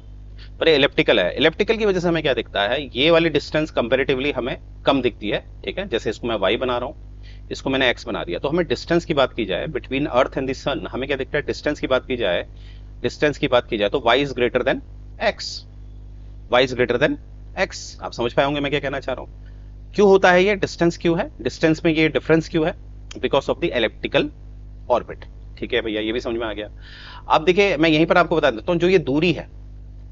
पर ये इलेप्टिकल है। इलेप्टिकल की वजह से हमें क्या दिखता है, ये वाली डिस्टेंस कंपैरेटिवली हमें कम दिखती है, ठीक है। जैसे इसको मैं y बना रहा हूं, इसको मैंने x बना दिया, तो हमें डिस्टेंस की बात की जाए बिटवीन अर्थ एंड द सन, हमें क्या दिखता है, डिस्टेंस की बात की जाए, डिस्टेंस की बात की जाए तो y is greater than x, y is greater than x। आप समझ पाए होंगे मैं क्या कहना चाह रहा हूं। क्यों होता है ये डिस्टेंस, क्यों है डिस्टेंस में ये डिफरेंस, क्यों है, because of the elliptical orbit, ठीक है भैया, ये भी समझ में आ गया। अब देखिए मैं यहीं पर आपको बता देता हूं, जो ये दूरी है,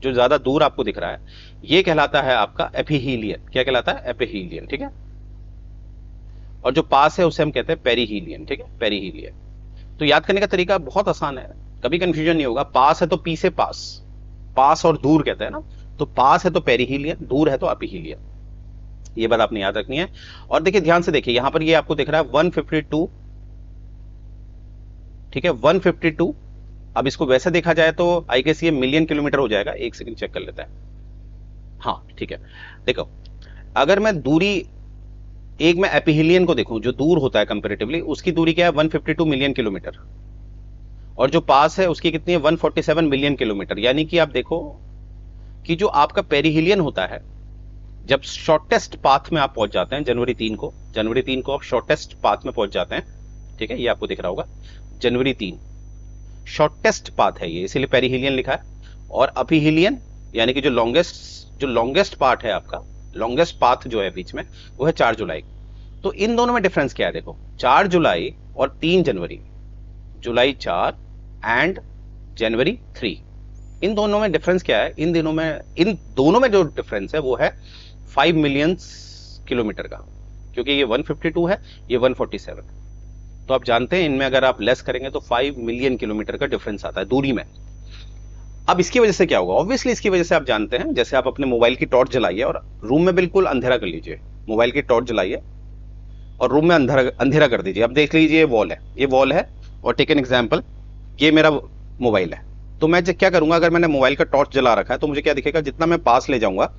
जो ज्यादा दूर आपको दिख रहा है, ये कहलाता है आपका एपिहीलियन। क्या कहलाता है, एपिहीलियन, ठीक है। और जो पास है उसे हम कहते हैं पेरीहीलियन, ठीक है, पेरीहीलियन। तो याद करने का तरीका बहुत आसान है, कभी कंफ्यूजन नहीं होगा। पास है तो पी से पास, पास और दूर कहते हैं ना, तो पास है तो पेरीहीलियन, दूर है तो एपिहीलियन, ये बात आपने याद रखनी है। और देखिए ध्यान से देखिए, यहां पर ये आपको दिख रहा है 152, ठीक है, 152। अब इसको वैसे देखा जाए तो आई गेस ये मिलियन किलोमीटर हो जाएगा, एक सेकंड चेक कर लेता है, हाँ ठीक है। देखो अगर मैं दूरी, एक मैं एपिहीलियन को देखूं जो दूर होता है कंपैरेटिवली, उसकी दूरी क्या है, 152 मिलियन किलोमीटर, और जो पास है उसकी कितनी है, 147 मिलियन किलोमीटर। यानी कि आप देखो कि जो आपका पेरीहीलियन होता है, जब शॉर्टेस्ट पाथ में आप पहुंच जाते हैं, जनवरी 3 को आप शॉर्टेस्ट पाथ में पहुंच जाते हैं, ठीक है, ये आपको दिख रहा होगा, जनवरी 3 शॉर्टेस्ट पाथ है ये, इसीलिए पेरीहीलियन लिखा है। और अपिहीलियन यानी कि जो लॉन्गेस्ट पार्ट है आपका, लॉन्गेस्ट पाथ जो है बीच में, वो है 4 जुलाई। तो इन दोनों में डिफरेंस क्या है, देखो 4 जुलाई और 3 जनवरी, जुलाई 4 एंड जनवरी 3, इन दोनों में डिफरेंस क्या है, इन दोनों में जो डिफरेंस है वो है 5 मिलियन किलोमीटर का, क्योंकि ये 152 है, ये 147। तो आप जानते हैं इनमें अगर आप लेस करेंगे तो 5 मिलियन किलोमीटर का डिफरेंस आता है दूरी में। अब इसकी वजह से क्या होगा, ऑब्वियसली इसकी वजह से आप जानते हैं, जैसे आप अपने मोबाइल की टॉर्च जलाइए और रूम में बिल्कुल अंधेरा कर लीजिए, मोबाइल की टॉर्च जलाइए और रूम में अंधेरा कर दीजिए। अब देख लीजिए ये वॉल है, और टेक एन एग्जाम्पल, ये मेरा मोबाइल है, तो मैं क्या करूंगा, अगर मैंने मोबाइल का टॉर्च जला रखा है तो मुझे क्या दिखेगा, जितना मैं पास ले जाऊंगा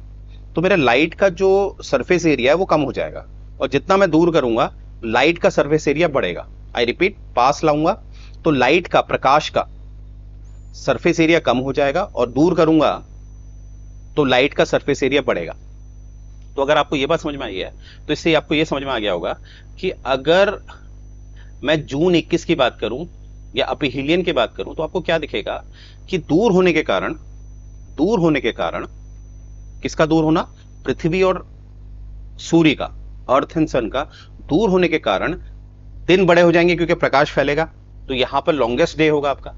तो मेरा लाइट का जो सरफेस एरिया है वो कम हो जाएगा, और जितना मैं दूर करूंगा लाइट का सरफेस एरिया बढ़ेगा। आई रिपीट, पास लाऊंगा तो लाइट का, प्रकाश का सरफेस एरिया कम हो जाएगा, और दूर करूंगा तो लाइट का सरफेस एरिया बढ़ेगा। तो अगर आपको यह बात समझ में आई है तो इससे आपको यह समझ में आ गया होगा कि अगर मैं जून 21 की बात करूं या अपिहीलियन की बात करूं, तो आपको क्या दिखेगा कि दूर होने के कारण किसका दूर होना, पृथ्वी और सूर्य का, अर्थ एंड सन का दूर होने के कारण दिन बड़े हो जाएंगे, क्योंकि प्रकाश फैलेगा, तो यहां पर लॉन्गेस्ट डे होगा आपका,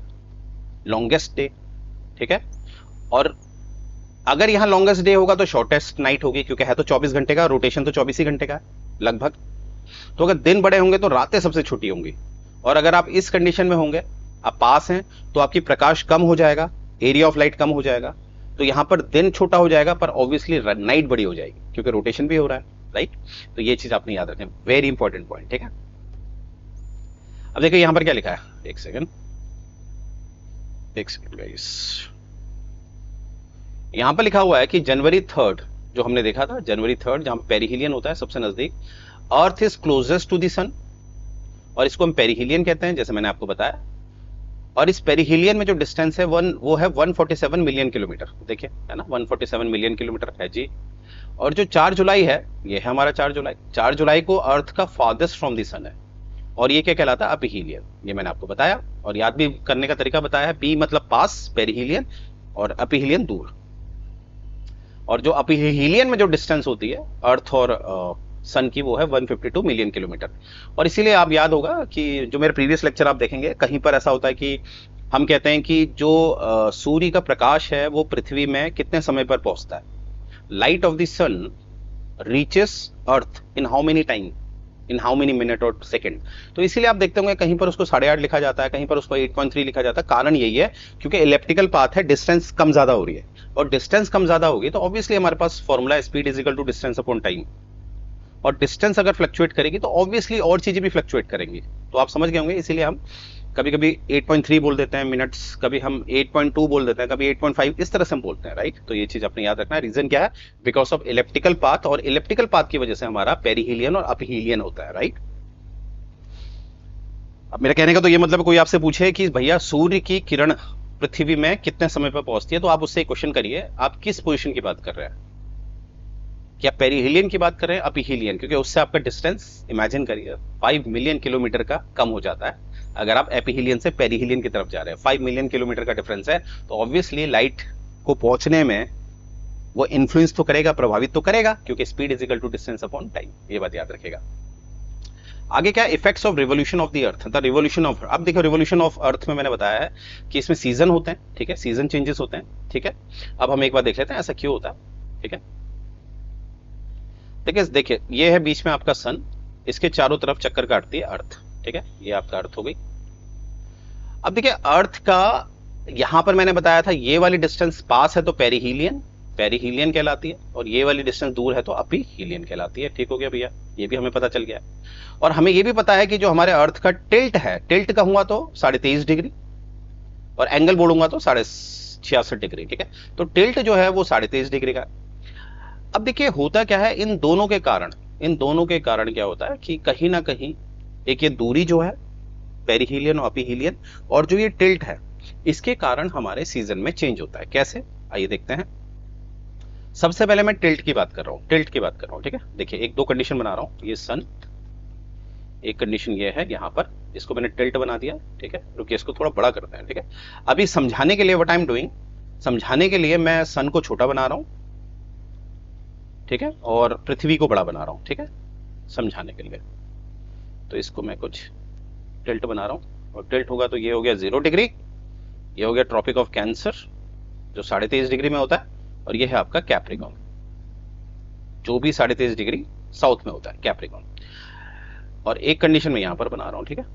लॉन्गेस्ट डे, ठीक है। और अगर यहाँ लॉन्गेस्ट डे होगा तो शॉर्टेस्ट नाइट होगी, क्योंकि है तो 24 घंटे का, रोटेशन तो 24 ही घंटे का है लगभग। तो अगर दिन बड़े होंगे तो रातें सबसे छोटी होंगी। और अगर आप इस कंडीशन में होंगे, आप पास हैं, तो आपकी प्रकाश कम हो जाएगा, एरिया ऑफ लाइट कम हो जाएगा, तो यहां पर दिन छोटा हो जाएगा, पर ऑब्वियसली नाइट बड़ी हो जाएगी, क्योंकि रोटेशन भी हो रहा है, राइट। तो ये चीज आपने याद रखें, वेरी इंपॉर्टेंट पॉइंट, ठीक है। अब देखिए यहां पर क्या लिखा है, एक सेकेंड गाइस। यहां पर लिखा हुआ है कि जनवरी 3rd, जो हमने देखा था जनवरी 3rd, जहां पेरिहिलियन होता है सबसे नजदीक, earth is closest to the sun, और इसको हम पेरिहिलियन कहते हैं, जैसे मैंने आपको बताया। और इस पेरिहिलियन में जो डिस्टेंस है वो है 147 मिलियन किलोमीटर, देखिए है ना, 147 मिलियन किलोमीटर है जी। और जो 4 जुलाई है, ये है हमारा 4 जुलाई को अर्थ का फार्देस्ट फ्रॉम द सन है, और ये क्या कहलाता है, अपिहीलियन। ये मैंने आपको बताया, और याद भी करने का तरीका बताया है, पी मतलब पास, पेरिहिलियन, और अपिहीलियन दूर। और जो अपिहीलियन में जो डिस्टेंस होती है अर्थ और सन की, वो है 152 मिलियन किलोमीटर। और इसीलिए आप याद होगा कि जो मेरे प्रीवियस लेक्चर आप देखेंगे, कहीं पर ऐसा होता है कि हम कहते हैं कि जो सूर्य का प्रकाश है वो पृथ्वी में कितने समय पर पहुंचता है। Light of the sun reaches earth in how many time, in how many minute और सेकंड। तो इसीलिए आप देखते होंगे कहीं पर उसको 8.5 लिखा जाता है, कहीं पर उसको 8.3 लिखा जाता है। कारण यही है क्योंकि इलेप्टिकल पाथ है, डिस्टेंस कम ज्यादा हो रही है, और डिस्टेंस कम ज्यादा होगी तो ऑब्वियसली हमारे पास formula speed is equal to distance upon time. और डिस्टेंस अगर फ्लक्चुएट करेगी तो ऑब्वियसली और चीजें भी फ्लक्चुएट करेंगी। तो आप समझ गए होंगे, इसीलिए हम कभी कभी 8.3 बोल देते हैं मिनट्स, कभी हम 8.2 बोल देते हैं, कभी 8.5, इस तरह से हम बोलते हैं, राइट। तो ये चीज अपने याद रखना है। रीजन क्या है, बिकॉज ऑफ इलेप्टिकल पाथ, और इलेप्टिकल पाथ की वजह से हमारा पेरिहिलियन और अपिहीलियन होता है, राइट। अब मेरा कहने का तो ये मतलब, कोई आपसे पूछे कि भैया सूर्य की किरण पृथ्वी में कितने समय पर पहुंचती है, तो आप उससे क्वेश्चन करिए, आप किस पोजीशन की बात कर रहे हैं, क्या पेरिहिलियन की बात कर रहे हैं, अपिहीलियन, क्योंकि उससे आपका डिस्टेंस इमेजिन करिए 5 मिलियन किलोमीटर का कम हो जाता है अगर आप एपिहीलियन से पेरिहिलियन की तरफ जा रहे हैं। 5 मिलियन किलोमीटर का डिफरेंस है, तो ऑब्वियसली लाइट को पहुंचने में वो इन्फ्लुएंस तो करेगा, प्रभावित तो करेगा, क्योंकि speed is equal to distance upon time. ये बात याद रखेगा। आगे क्या, effects of revolution of the earth, the revolution of. अब देखो रिवोल्यूशन ऑफ अर्थ में मैंने बताया है कि इसमें सीजन होते हैं, ठीक है, सीजन चेंजेस होते हैं, ठीक है। अब हम एक बार देख लेते हैं ऐसा क्यों होता है, ठीक है। देखिए ये है बीच में आपका सन, इसके चारों तरफ चक्कर काटती है अर्थ, ठीक है, ये आपका अर्थ हो गई। अब देखिए अर्थ का यहां पर मैंने बताया था, ये वाली डिस्टेंस पास है तो पेरिहीलियन कहलाती है, और ये वाली डिस्टेंस दूर है तो अपिहीलियन कहलाती है। ठीक हो गया भैया, ये भी हमें पता चल गया। और हमें ये भी पता है कि जो हमारे अर्थ का टिल्ट है, टिल्ट का हुआ तो 23.5 डिग्री, और एंगल बोलूंगा तो 66.5 डिग्री, ठीक है। तो टिल्ट जो है वो 23.5 डिग्री का। अब देखिए होता क्या है, इन दोनों के कारण क्या होता है कि कहीं ना कहीं एक ये दूरी जो है पेरिहीलियन और अपिहीलियन, और जो ये टिल्ट है, इसके कारण हमारे सीजन में चेंज होता है। कैसे, आइए देखते हैं। सबसे पहले मैं टिल्ट की बात कर रहा हूं, ठीक है। देखिए एक दो कंडीशन बना रहा हूं, ये सन, एक कंडीशन ये है यहां पर, इसको मैंने टिल्ट बना दिया, ठीक है। रुकिए इसको थोड़ा बड़ा करते हैं, ठीक है। अभी समझाने के लिए व्हाट आई एम डूइंग, समझाने के लिए मैं सन को छोटा बना रहा हूं, ठीक है, और पृथ्वी को बड़ा बना रहा हूं, ठीक है, समझाने के लिए। तो इसको मैं कुछ टिल्ट बना रहा हूं, और टिल्ट होगा तो ये हो गया 0 डिग्री, ये हो गया ट्रॉपिक ऑफ कैंसर जो 23.5 डिग्री में होता है, और ये है आपका कैप्रिकॉर्न जो भी 23.5 डिग्री साउथ में होता है, कैप्रिकॉर्न। और एक कंडीशन में यहां पर बना रहा हूं, ठीक है।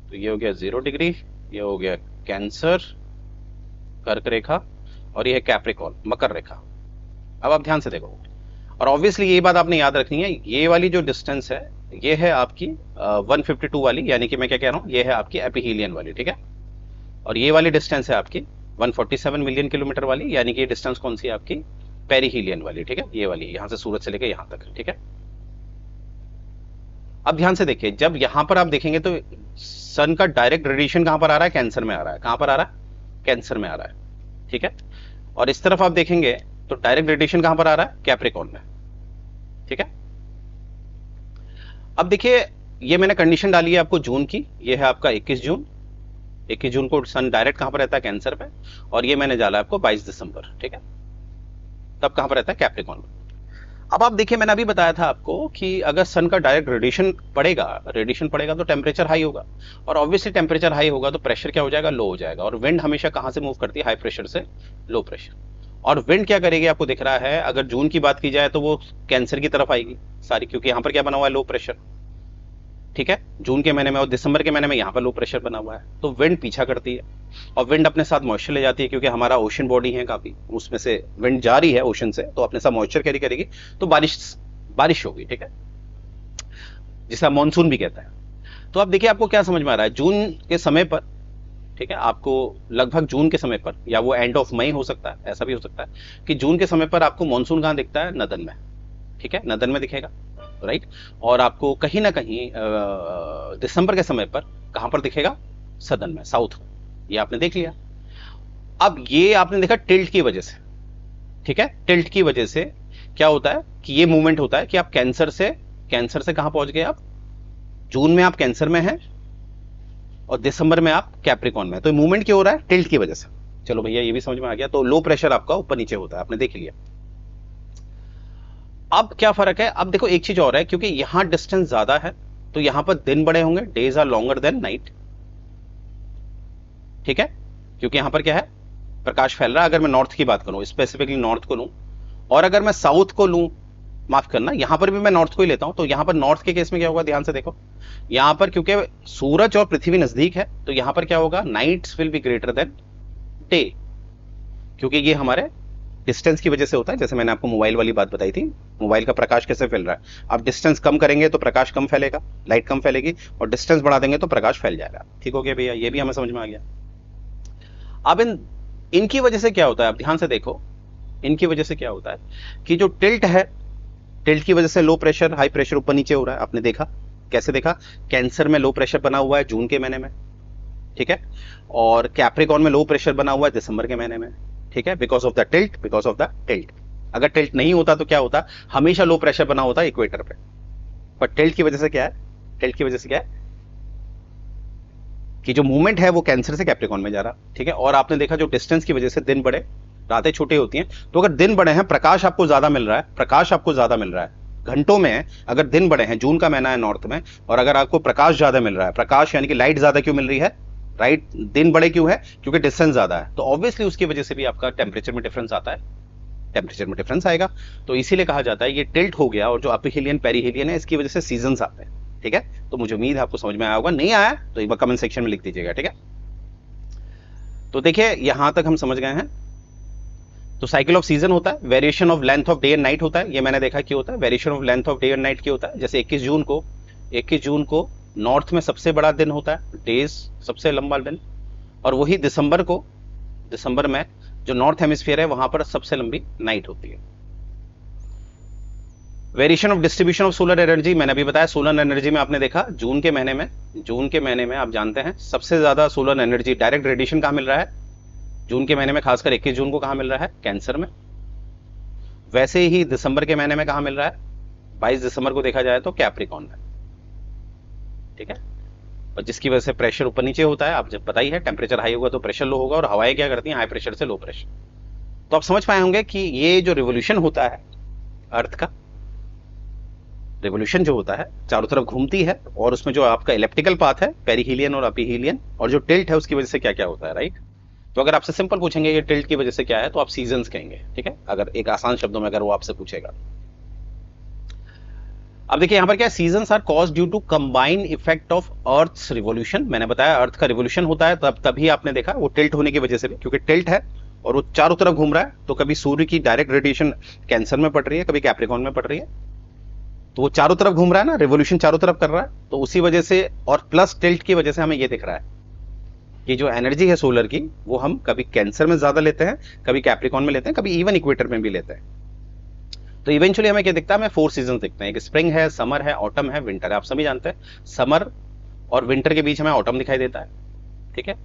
तो ये हो गया 0 डिग्री, ये हो गया कैंसर कर्क रेखा, और ये है कैप्रिकॉर्न मकर रेखा। अब आप ध्यान से देखो, और ऑब्वियसली ये बात आपने याद रखनी है, ये वाली जो डिस्टेंस है ये है आपकी 152 वाली, यानी कि मैं क्या कह रहा हूं, ये है आपकी एपिहीलियन वाली, ठीक है। और ये वाली डिस्टेंस है आपकी 147 मिलियन किलोमीटर वाली, यानी कि ये डिस्टेंस कौन सी है आपकी, पेरिहीलियन वाली, ठीक है, ये वाली, यहां से सूरज से लेकर यहां तक, ठीक है। अब ध्यान से देखिए, जब यहां पर आप देखेंगे तो सन का डायरेक्ट रेडिएशन कहां पर आ रहा है, कैंसर में आ रहा है। कहां पर आ रहा है, कैंसर में आ रहा है, ठीक है। और इस तरफ आप देखेंगे तो डायरेक्ट रेडिएशन कहां पर आ रहा है, कैप्रिकॉर्न में, ठीक है। अब देखिए ये मैंने कंडीशन डाली है आपको जून की, ये है आपका 21 जून को सन डायरेक्ट कहां पर रहता है, कैंसर पे, और ये मैंने डाला आपको 22 दिसंबर, ठीक है, तब कहां पर रहता है, कैप्रिकॉर्न में। अब आप देखिए, मैंने अभी बताया था आपको कि अगर सन का डायरेक्ट रेडिएशन पड़ेगा तो टेम्परेचर हाई होगा, और ऑब्वियसली टेम्परेचर हाई होगा तो प्रेशर क्या हो जाएगा, लो हो जाएगा। और विंड हमेशा कहां से मूव करती है, हाई प्रेशर से लो प्रेशर। और विंड क्या करेगी, आपको दिख रहा है, अगर जून की बात की जाए तो वो कैंसर की तरफ आएगी सारी, क्योंकि यहां पर क्या बना हुआ है, लो प्रेशर। ठीक है, जून के महीने में और दिसंबर के महीने में यहाँ पर लो प्रेशर बना हुआ है, तो विंड पीछा करती है, और विंड अपने साथ मॉइस्चर ले जाती है, क्योंकि हमारा ओशन बॉडी है काफी, उसमें से विंड जा रही है ओशन से, तो अपने साथ मॉइस्चर कैरी करेगी, तो बारिश होगी। ठीक है, जिसे मानसून भी कहता है। तो अब देखिए, आपको क्या समझ में आ रहा है, जून के समय पर, ठीक है, आपको लगभग जून के समय पर, या वो एंड ऑफ मई हो सकता है, ऐसा भी हो सकता है कि जून के समय पर आपको मानसून कहाँ दिखता है, नदन में। ठीक है, नदन में दिखेगा, राइट। और आपको कहीं ना कहीं दिसंबर के समय पर कहां पर दिखेगा, सदन में, साउथ में। ये आपने देख लिया। अब ये आपने देखा टिल्ट की वजह से। ठीक है, टिल्ट की वजह से क्या होता है कि ये मूवमेंट होता है कि आप कैंसर से कहां पहुंच गए, आप जून में आप कैंसर में हैं और दिसंबर में आप कैप्रिकॉन में। तो मूवमेंट क्यों हो रहा है, टिल्ट की वजह से। चलो भैया, ये भी समझ में आ गया। तो लो प्रेशर आपका ऊपर नीचे होता है, आपने देख लिया। अब क्या फर्क है, अब देखो एक चीज और है, क्योंकि यहां डिस्टेंस ज्यादा है तो यहां पर दिन बड़े होंगे, days are longer than night. ठीक है, क्योंकि यहां पर क्या है, प्रकाश फैल रहा है। अगर मैं नॉर्थ की बात करूं, स्पेसिफिकली नॉर्थ को लूं, और अगर मैं साउथ को लूं, माफ करना, यहां पर भी मैं नॉर्थ को ही लेता हूं, तो यहां पर नॉर्थ के केस में क्या होगा, ध्यान से देखो, यहां पर क्योंकि सूरज और पृथ्वी नजदीक है, तो यहां पर क्या होगा, nights will be greater than day, क्योंकि ये हमारे डिस्टेंस की वजह से होता है। जैसे मैंने आपको मोबाइल वाली बात बताई थी, मोबाइल का प्रकाश कैसे फैल रहा है, आप डिस्टेंस कम करेंगे तो प्रकाश कम फैलेगा, लाइट कम फैलेगी, और डिस्टेंस बढ़ा देंगे तो प्रकाश फैल जाएगा। ठीक हो गया भैया, ये भी हमें समझ में आ गया। अब इनकी वजह से क्या होता है, आप ध्यान से देखो, इनकी वजह से क्या होता है कि जो टिल्ट है, टिल्ट की वजह से लो प्रेशर हाई प्रेशर ऊपर नीचे हो रहा है। आपने देखा, कैसे देखा, कैंसर में लो प्रेशर बना हुआ है जून के महीने में, ठीक है, और कैप्रिकॉन में लो प्रेशर बना हुआ है दिसंबर के महीने में। ठीक है, बिकॉज ऑफ द टिल्ट। अगर टिल्ट नहीं होता तो क्या होता, हमेशा लो प्रेशर बना होता इक्वेटर पे, पर टिल्ट की वजह से क्या है, टिल्ट की वजह से क्या है कि जो मूवमेंट है वो कैंसर से कैप्रिकॉन में जा रहा। ठीक है, और आपने देखा जो डिस्टेंस की वजह से दिन बड़े रातें छोटी होती हैं, तो अगर दिन बड़े हैं, प्रकाश आपको ज्यादा मिल रहा है, घंटों में है, अगर दिन बड़े हैं, जून का महीना है नॉर्थ में, और अगर आपको प्रकाश ज्यादा मिल रहा है, प्रकाश यानी कि लाइट ज्यादा क्यों मिल रही है, राइट, दिन बड़े क्यों है, क्योंकि डिस्टेंस ज्यादा है, तो ऑब्वियसली उसकी वजह से भी आपका टेम्परेचर में डिफरेंस आता है, टेम्परेचर में डिफरेंस आएगा। तो इसीलिए कहा जाता है ये टिल्ट हो गया, और जो अपिहीलियन पेरिहीलियन है, इसकी वजह से सीजन्स आते हैं। ठीक है, तो मुझे उम्मीद है आपको समझ में आया होगा, नहीं आया तो एक बार कमेंट सेक्शन में लिख दीजिएगा। ठीक है, तो देखिए यहां तक हम समझ गए हैं। तो साइकिल ऑफ सीजन होता है, variation of length of day and night होता है, ये मैंने देखा कि होता है, variation of length of day and night की होता है। जैसे 21 जून को नॉर्थ में सबसे बड़ा दिन होता है, डेज सबसे लंबा दिन, और वही दिसंबर में जो नॉर्थ हेमिस्फीयर है वहां पर सबसे लंबी नाइट होती है। Variation of distribution of solar energy, मैंने अभी बताया, सोलर एनर्जी में आपने देखा जून के महीने में आप जानते हैं सबसे ज्यादा सोलर एनर्जी डायरेक्ट रेडिएशन कहां मिल रहा है, जून के महीने में, खासकर 21 जून को कहां मिल रहा है, कैंसर में। वैसे ही दिसंबर के महीने में कहां मिल रहा है, 22 दिसंबर को देखा जाए तो कैप्रिकॉन में। ठीक है, और जिसकी वजह से प्रेशर ऊपर नीचे होता है। आप जब पता ही है, टेम्परेचर हाई होगा तो प्रेशर लो होगा, और हवाएं क्या करती हैं, हाई प्रेशर से लो प्रेशर। तो आप समझ पाए होंगे कि ये जो रिवोल्यूशन होता है अर्थ का, रिवोल्यूशन जो होता है चारों तरफ घूमती है, और उसमें जो आपका इलेप्टिकल पाथ है, पेरिहीलियन और अपिहीलियन, और जो टिल्ट है उसकी वजह से क्या क्या होता है, राइट। तो अगर आपसे सिंपल पूछेंगे ये टिल्ट की वजह से क्या है, तो आप सीजन्स कहेंगे। ठीक है, अगर एक आसान शब्दों में अगर वो आपसे पूछेगा। अब देखिए यहां पर क्या, seasons are cause due to combine effect of earth's revolution. मैंने बताया अर्थ का रिवोल्यूशन होता है तभी आपने देखा वो टिल्ट होने की वजह से भी, क्योंकि टिल्ट है और वो चारों तरफ घूम रहा है, तो कभी सूर्य की डायरेक्ट रेडिएशन कैंसर में पड़ रही है, कभी कैप्रिकॉन में पड़ रही है, तो वो चारों तरफ घूम रहा है ना, रिवोल्यूशन चारों तरफ कर रहा है, तो उसी वजह से, और प्लस टिल्ट की वजह से हमें ये दिख रहा है कि जो एनर्जी है सोलर की, वो हम कभी कैंसर में ज्यादा लेते हैं, कभी कैप्रिकॉन में लेते हैं, कभी इवन इक्वेटर में भी लेते हैं। तो इवेंचुअली हमें क्या दिखता है, हमें 4 सीजन दिखते हैं, एक स्प्रिंग है, समर है, ऑटम है, विंटर है। आप सभी जानते हैं समर और विंटर के बीच हमें ऑटम दिखाई देता है। ठीक है,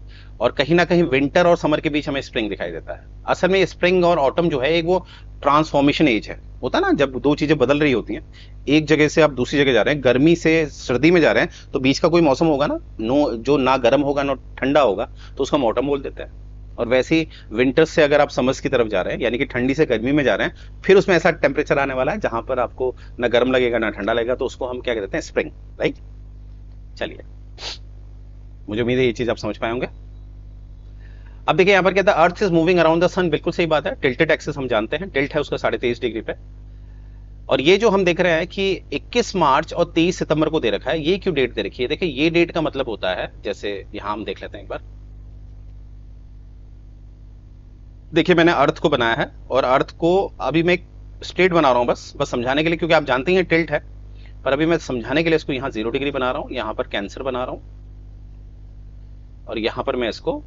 और कहीं ना कहीं विंटर और समर के बीच हमें स्प्रिंग दिखाई देता है। असल में स्प्रिंग और ऑटम जो है एक वो ट्रांसफॉर्मेशन एज है, होता है ना, जब दो चीजें बदल रही होती हैं, एक जगह से आप दूसरी जगह जा रहे हैं, गर्मी से सर्दी में जा रहे हैं, तो बीच का कोई मौसम होगा ना, जो ना गर्म होगा ना ठंडा होगा, तो उसको हम ऑटम बोल देते हैं। और वैसे ही विंटर से अगर आप समर्स की तरफ जा रहे हैं, यानी कि ठंडी से गर्मी में जा रहे हैं, फिर उसमें ऐसा टेम्परेचर आने वाला है जहां पर आपको ना गर्म लगेगा ना ठंडा लगेगा, तो उसको हम क्या कहते हैं, स्प्रिंग, राइट। चलिए, मुझे उम्मीद है ये चीज आप समझ पाए होंगे। अब देखिए यहाँ पर कहता है earth is moving around the sun, बिल्कुल सही बात है। टिल्टेड एक्सिस हम जानते हैं, टिल्ट है उसका 23.5 डिग्री पे। और ये जो हम देख रहे हैं कि 21 मार्च और 23 सितंबर को दे रखा है, ये क्यों डेट दे रखी है? देखिए ये डेट का मतलब होता है, जैसे यहां हम देख लेते हैं एक बार। देखिए मैंने अर्थ को बनाया है और अर्थ को अभी मैं एक स्ट्रेट बना रहा हूं, बस समझाने के लिए, क्योंकि आप जानते हैं टिल्ट है, पर अभी मैं समझाने के लिए इसको यहां 0 डिग्री बना रहा हूं, यहां पर कैंसर बना रहा हूं, और यहां पर मैं इसको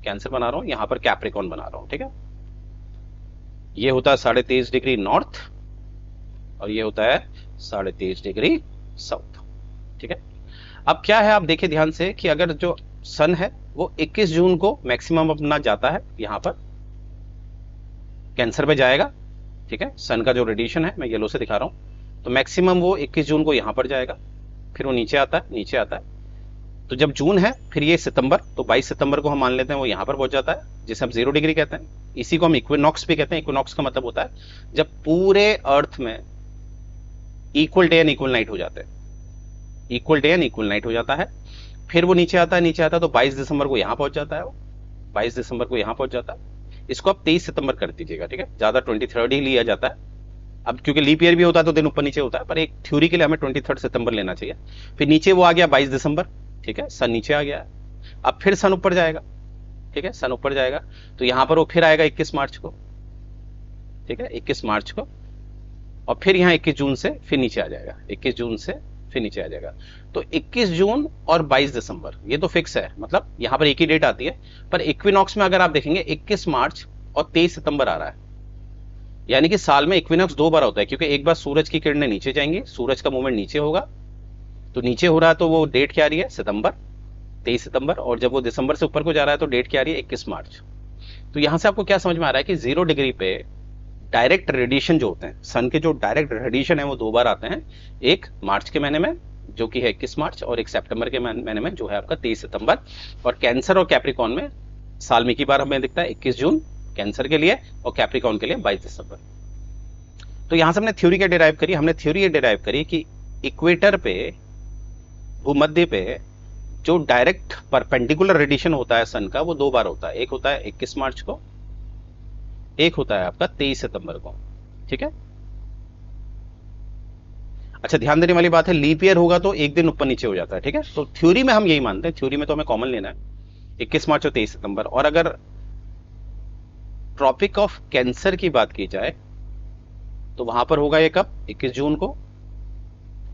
कैंसर बना रहा हूं, यहां पर कैप्रिकॉर्न बना रहा हूं, ठीक है। ये होता है 23.5 डिग्री नॉर्थ और ये होता है 23.5 डिग्री साउथ, ठीक है। अब क्या है, आप देखिए ध्यान से कि अगर जो सन है वो 21 जून को मैक्सिमम अपना जाता है, यहां पर कैंसर पे जाएगा, ठीक है। सन का जो रेडिएशन है मैं येलो से दिखा रहा हूं, तो मैक्सिमम वो 21 जून को यहां पर जाएगा, फिर वो नीचे आता है, नीचे आता है। तो जब जून है फिर ये सितंबर, तो 22 सितंबर को हम मान लेते हैं वो यहां पर पहुंच जाता है, जिसे हम 0 डिग्री कहते हैं। इसी को हम इक्विनॉक्स भी कहते हैं। इक्विनॉक्स का मतलब होता है जब पूरे अर्थ में equal day and equal night हो जाते हैं, equal day and equal night हो जाता है। फिर वो नीचे आता है, नीचे आता है, तो 22 दिसंबर को यहां पहुंच जाता है, वो 22 दिसंबर को यहां पहुंच जाता है। इसको आप 23 सितंबर कर दीजिएगा, ठीक है, ज्यादा 23 ही लिया जाता है। अब क्योंकि लीप ईयर भी होता है तो दिन ऊपर नीचे होता है, पर एक थ्योरी के लिए हमें 23 सितंबर लेना चाहिए। फिर नीचे वो आ गया 22 दिसंबर, ठीक है, सन नीचे आ गया। अब फिर सन ऊपर जाएगा, ठीक है, सन ऊपर जाएगा, तो यहां पर वो फिर आएगा 21 मार्च को, ठीक है, 21 मार्च को, और फिर यहाँ 21 जून से फिर नीचे आ जाएगा, 21 जून से फिर नीचे आ जाएगा। तो 21 जून और 22 दिसंबर ये तो फिक्स है, मतलब यहां पर एक ही डेट आती है। पर इक्विनॉक्स में अगर आप देखेंगे 21 मार्च और 23 सितंबर आ रहा है, यानी कि साल में इक्विनॉक्स 2 बार होता है, क्योंकि एक बार सूरज की किरणें नीचे जाएंगी, सूरज का मूवमेंट नीचे होगा, तो नीचे हो रहा है, तो वो डेट क्या आ रही है, सितंबर, 23 सितंबर। और जब वो दिसंबर से ऊपर को जा रहा है तो डेट क्या आ रही है, 21 मार्च। तो यहां से आपको क्या समझ में आ रहा है कि 0 डिग्री पे डायरेक्ट रेडिएशन जो होते हैं, सन के जो डायरेक्ट रेडिएशन है वो 2 बार आते हैं, एक मार्च के महीने में जो कि है 21 मार्च, और एक सितंबर के महीने में जो है आपका 23 सितंबर। और कैंसर और कैप्रिकॉर्न में साल में एक ही बार हमें दिखता है, 21 जून कैंसर के लिए और कैप्रिकॉर्न के लिए 22 दिसंबर। तो यहां से हमने थ्योरी क्या डिराइव करी, हमने थ्योरी ये डिराइव करी कि इक्वेटर पे, भूमध्य पे जो डायरेक्ट परपेंडिकुलर रेडिएशन होता है सन का, वो 2 बार होता है, एक होता है 21 मार्च को, एक होता है आपका 23 सितंबर को, ठीक है। अच्छा, ध्यान देने वाली बात है, लीप ईयर होगा तो एक दिन ऊपर नीचे हो जाता है, ठीक है। तो थ्योरी में हम यही मानते हैं, थ्योरी में तो हमें कॉमन लेना है 21 मार्च और 23 सितंबर। और अगर ट्रॉपिक ऑफ कैंसर की बात की जाए तो वहां पर होगा ये कब, 21 जून को,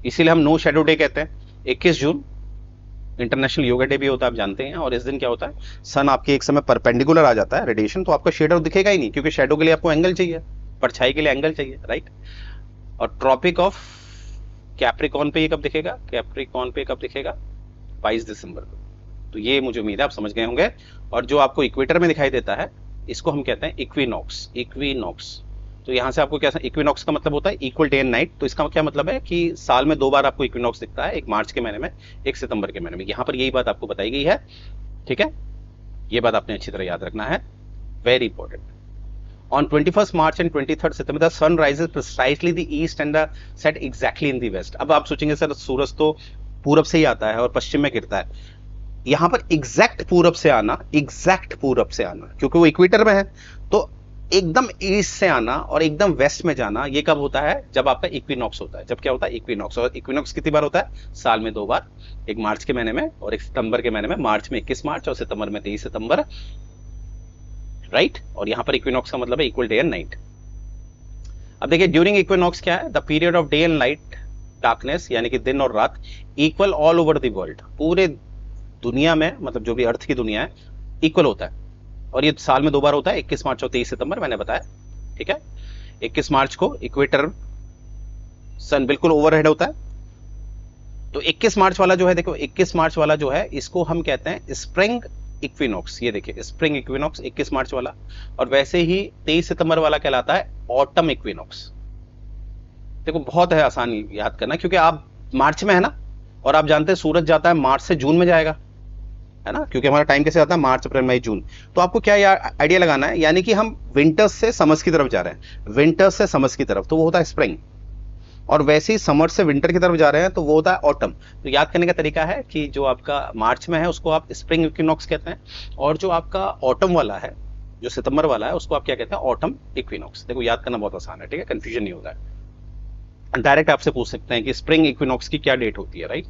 इसीलिए हम नो शेडो डे कहते हैं। 21 जून इंटरनेशनल योगा डे भी होता है, आप जानते हैं। और इस दिन क्या होता है, सन आपके एक समय परपेंडिकुलर आ जाता है रेडिएशन, तो आपका शेडो दिखेगा ही नहीं, क्योंकि शेडो के लिए आपको एंगल चाहिए, परछाई के लिए एंगल चाहिए, राइट। और ट्रॉपिक ऑफ कैप्रिकॉर्न पे ये कब दिखेगा, कैप्रिकॉर्न पे कब दिखेगा, 22 दिसंबर को। तो ये मुझे उम्मीद है आप समझ गए होंगे। और जो आपको इक्वेटर में दिखाई देता है इसको हम कहते हैं इक्विनॉक्स, इक्विनॉक्स। तो यहां से आपको क्या, इक्विनॉक्स का मतलब होता है इक्वल डे एंड नाइट। तो इसका क्या मतलब है कि साल में 2 बार आपको इक्विनॉक्स दिखता है, एक मार्च के महीने में, एक सितंबर के महीने में। यहां पर यही बात आपको बताई गई है, ठीक है, ये बात आपने अच्छी तरह याद रखना है, very important. On 21st March and 23rd September, the sun rises precisely the east and the set exactly in the west. अब आप सोचेंगे सर सूरज तो पूरब से ही आता है और पश्चिम में गिरता है। यहां पर एग्जैक्ट पूरब से आना, एग्जैक्ट पूरब से आना, क्योंकि वो इक्वेटर में है, तो एकदम ईस्ट से आना और एकदम वेस्ट में जाना, ये कब होता है, जब आपका इक्विनॉक्स होता है। जब क्या होता है, इक्विनॉक्स। और इक्विनॉक्स कितनी बार होता है, साल में 2 बार, एक मार्च के महीने में और एक सितंबर के महीने में। मार्च में 21 मार्च और सितंबर में 23 सितंबर, राइट। और यहां पर इक्विनॉक्स का मतलब है इक्वल डे एंड नाइट। अब देखिए ड्यूरिंग इक्विनॉक्स क्या है, the period of day and night darkness, यानी कि दिन और रात, equal all over the world, पूरे दुनिया में, मतलब जो भी अर्थ की दुनिया है, इक्वल होता है। और ये साल में 2 बार होता है, 21 मार्च और 23 सितंबर, मैंने बताया, ठीक है। 21 मार्च को इक्वेटर सन बिल्कुल ओवरहेड होता है, तो 21 मार्च वाला जो है, देखो 21 मार्च वाला जो है, इसको हम कहते हैं स्प्रिंग इक्विनॉक्स। ये देखिए स्प्रिंग इक्विनॉक्स 21 मार्च वाला। और वैसे ही 23 सितंबर वाला कहलाता है ऑटम इक्विनॉक्स। देखो बहुत है आसान याद करना, क्योंकि आप मार्च में है ना, और आप जानते हैं सूरज जाता है मार्च से जून में जाएगा, है ना, क्योंकि हमारा टाइम कैसे आता है, मार्च अप्रैल मई जून। तो आपको क्या आइडिया लगाना है, यानी कि हम विंटर्स से समर्स की तरफ जा रहे हैं, विंटर्स से समर्स की तरफ, तो वो होता है स्प्रिंग। और वैसे ही समर से विंटर की तरफ जा रहे हैं तो वो होता है ऑटम। तो याद करने का तरीका है कि जो आपका मार्च में है उसको आप स्प्रिंग इक्विनॉक्स कहते हैं, और जो आपका ऑटम वाला है, जो सितंबर वाला है, उसको आप क्या कहते हैं, ऑटम इक्विनॉक्स। देखो याद करना बहुत आसान है, ठीक है, कंफ्यूजन नहीं होता है। डायरेक्ट आपसे पूछ सकते हैं कि स्प्रिंग इक्विनॉक्स की क्या डेट होती है, राइट।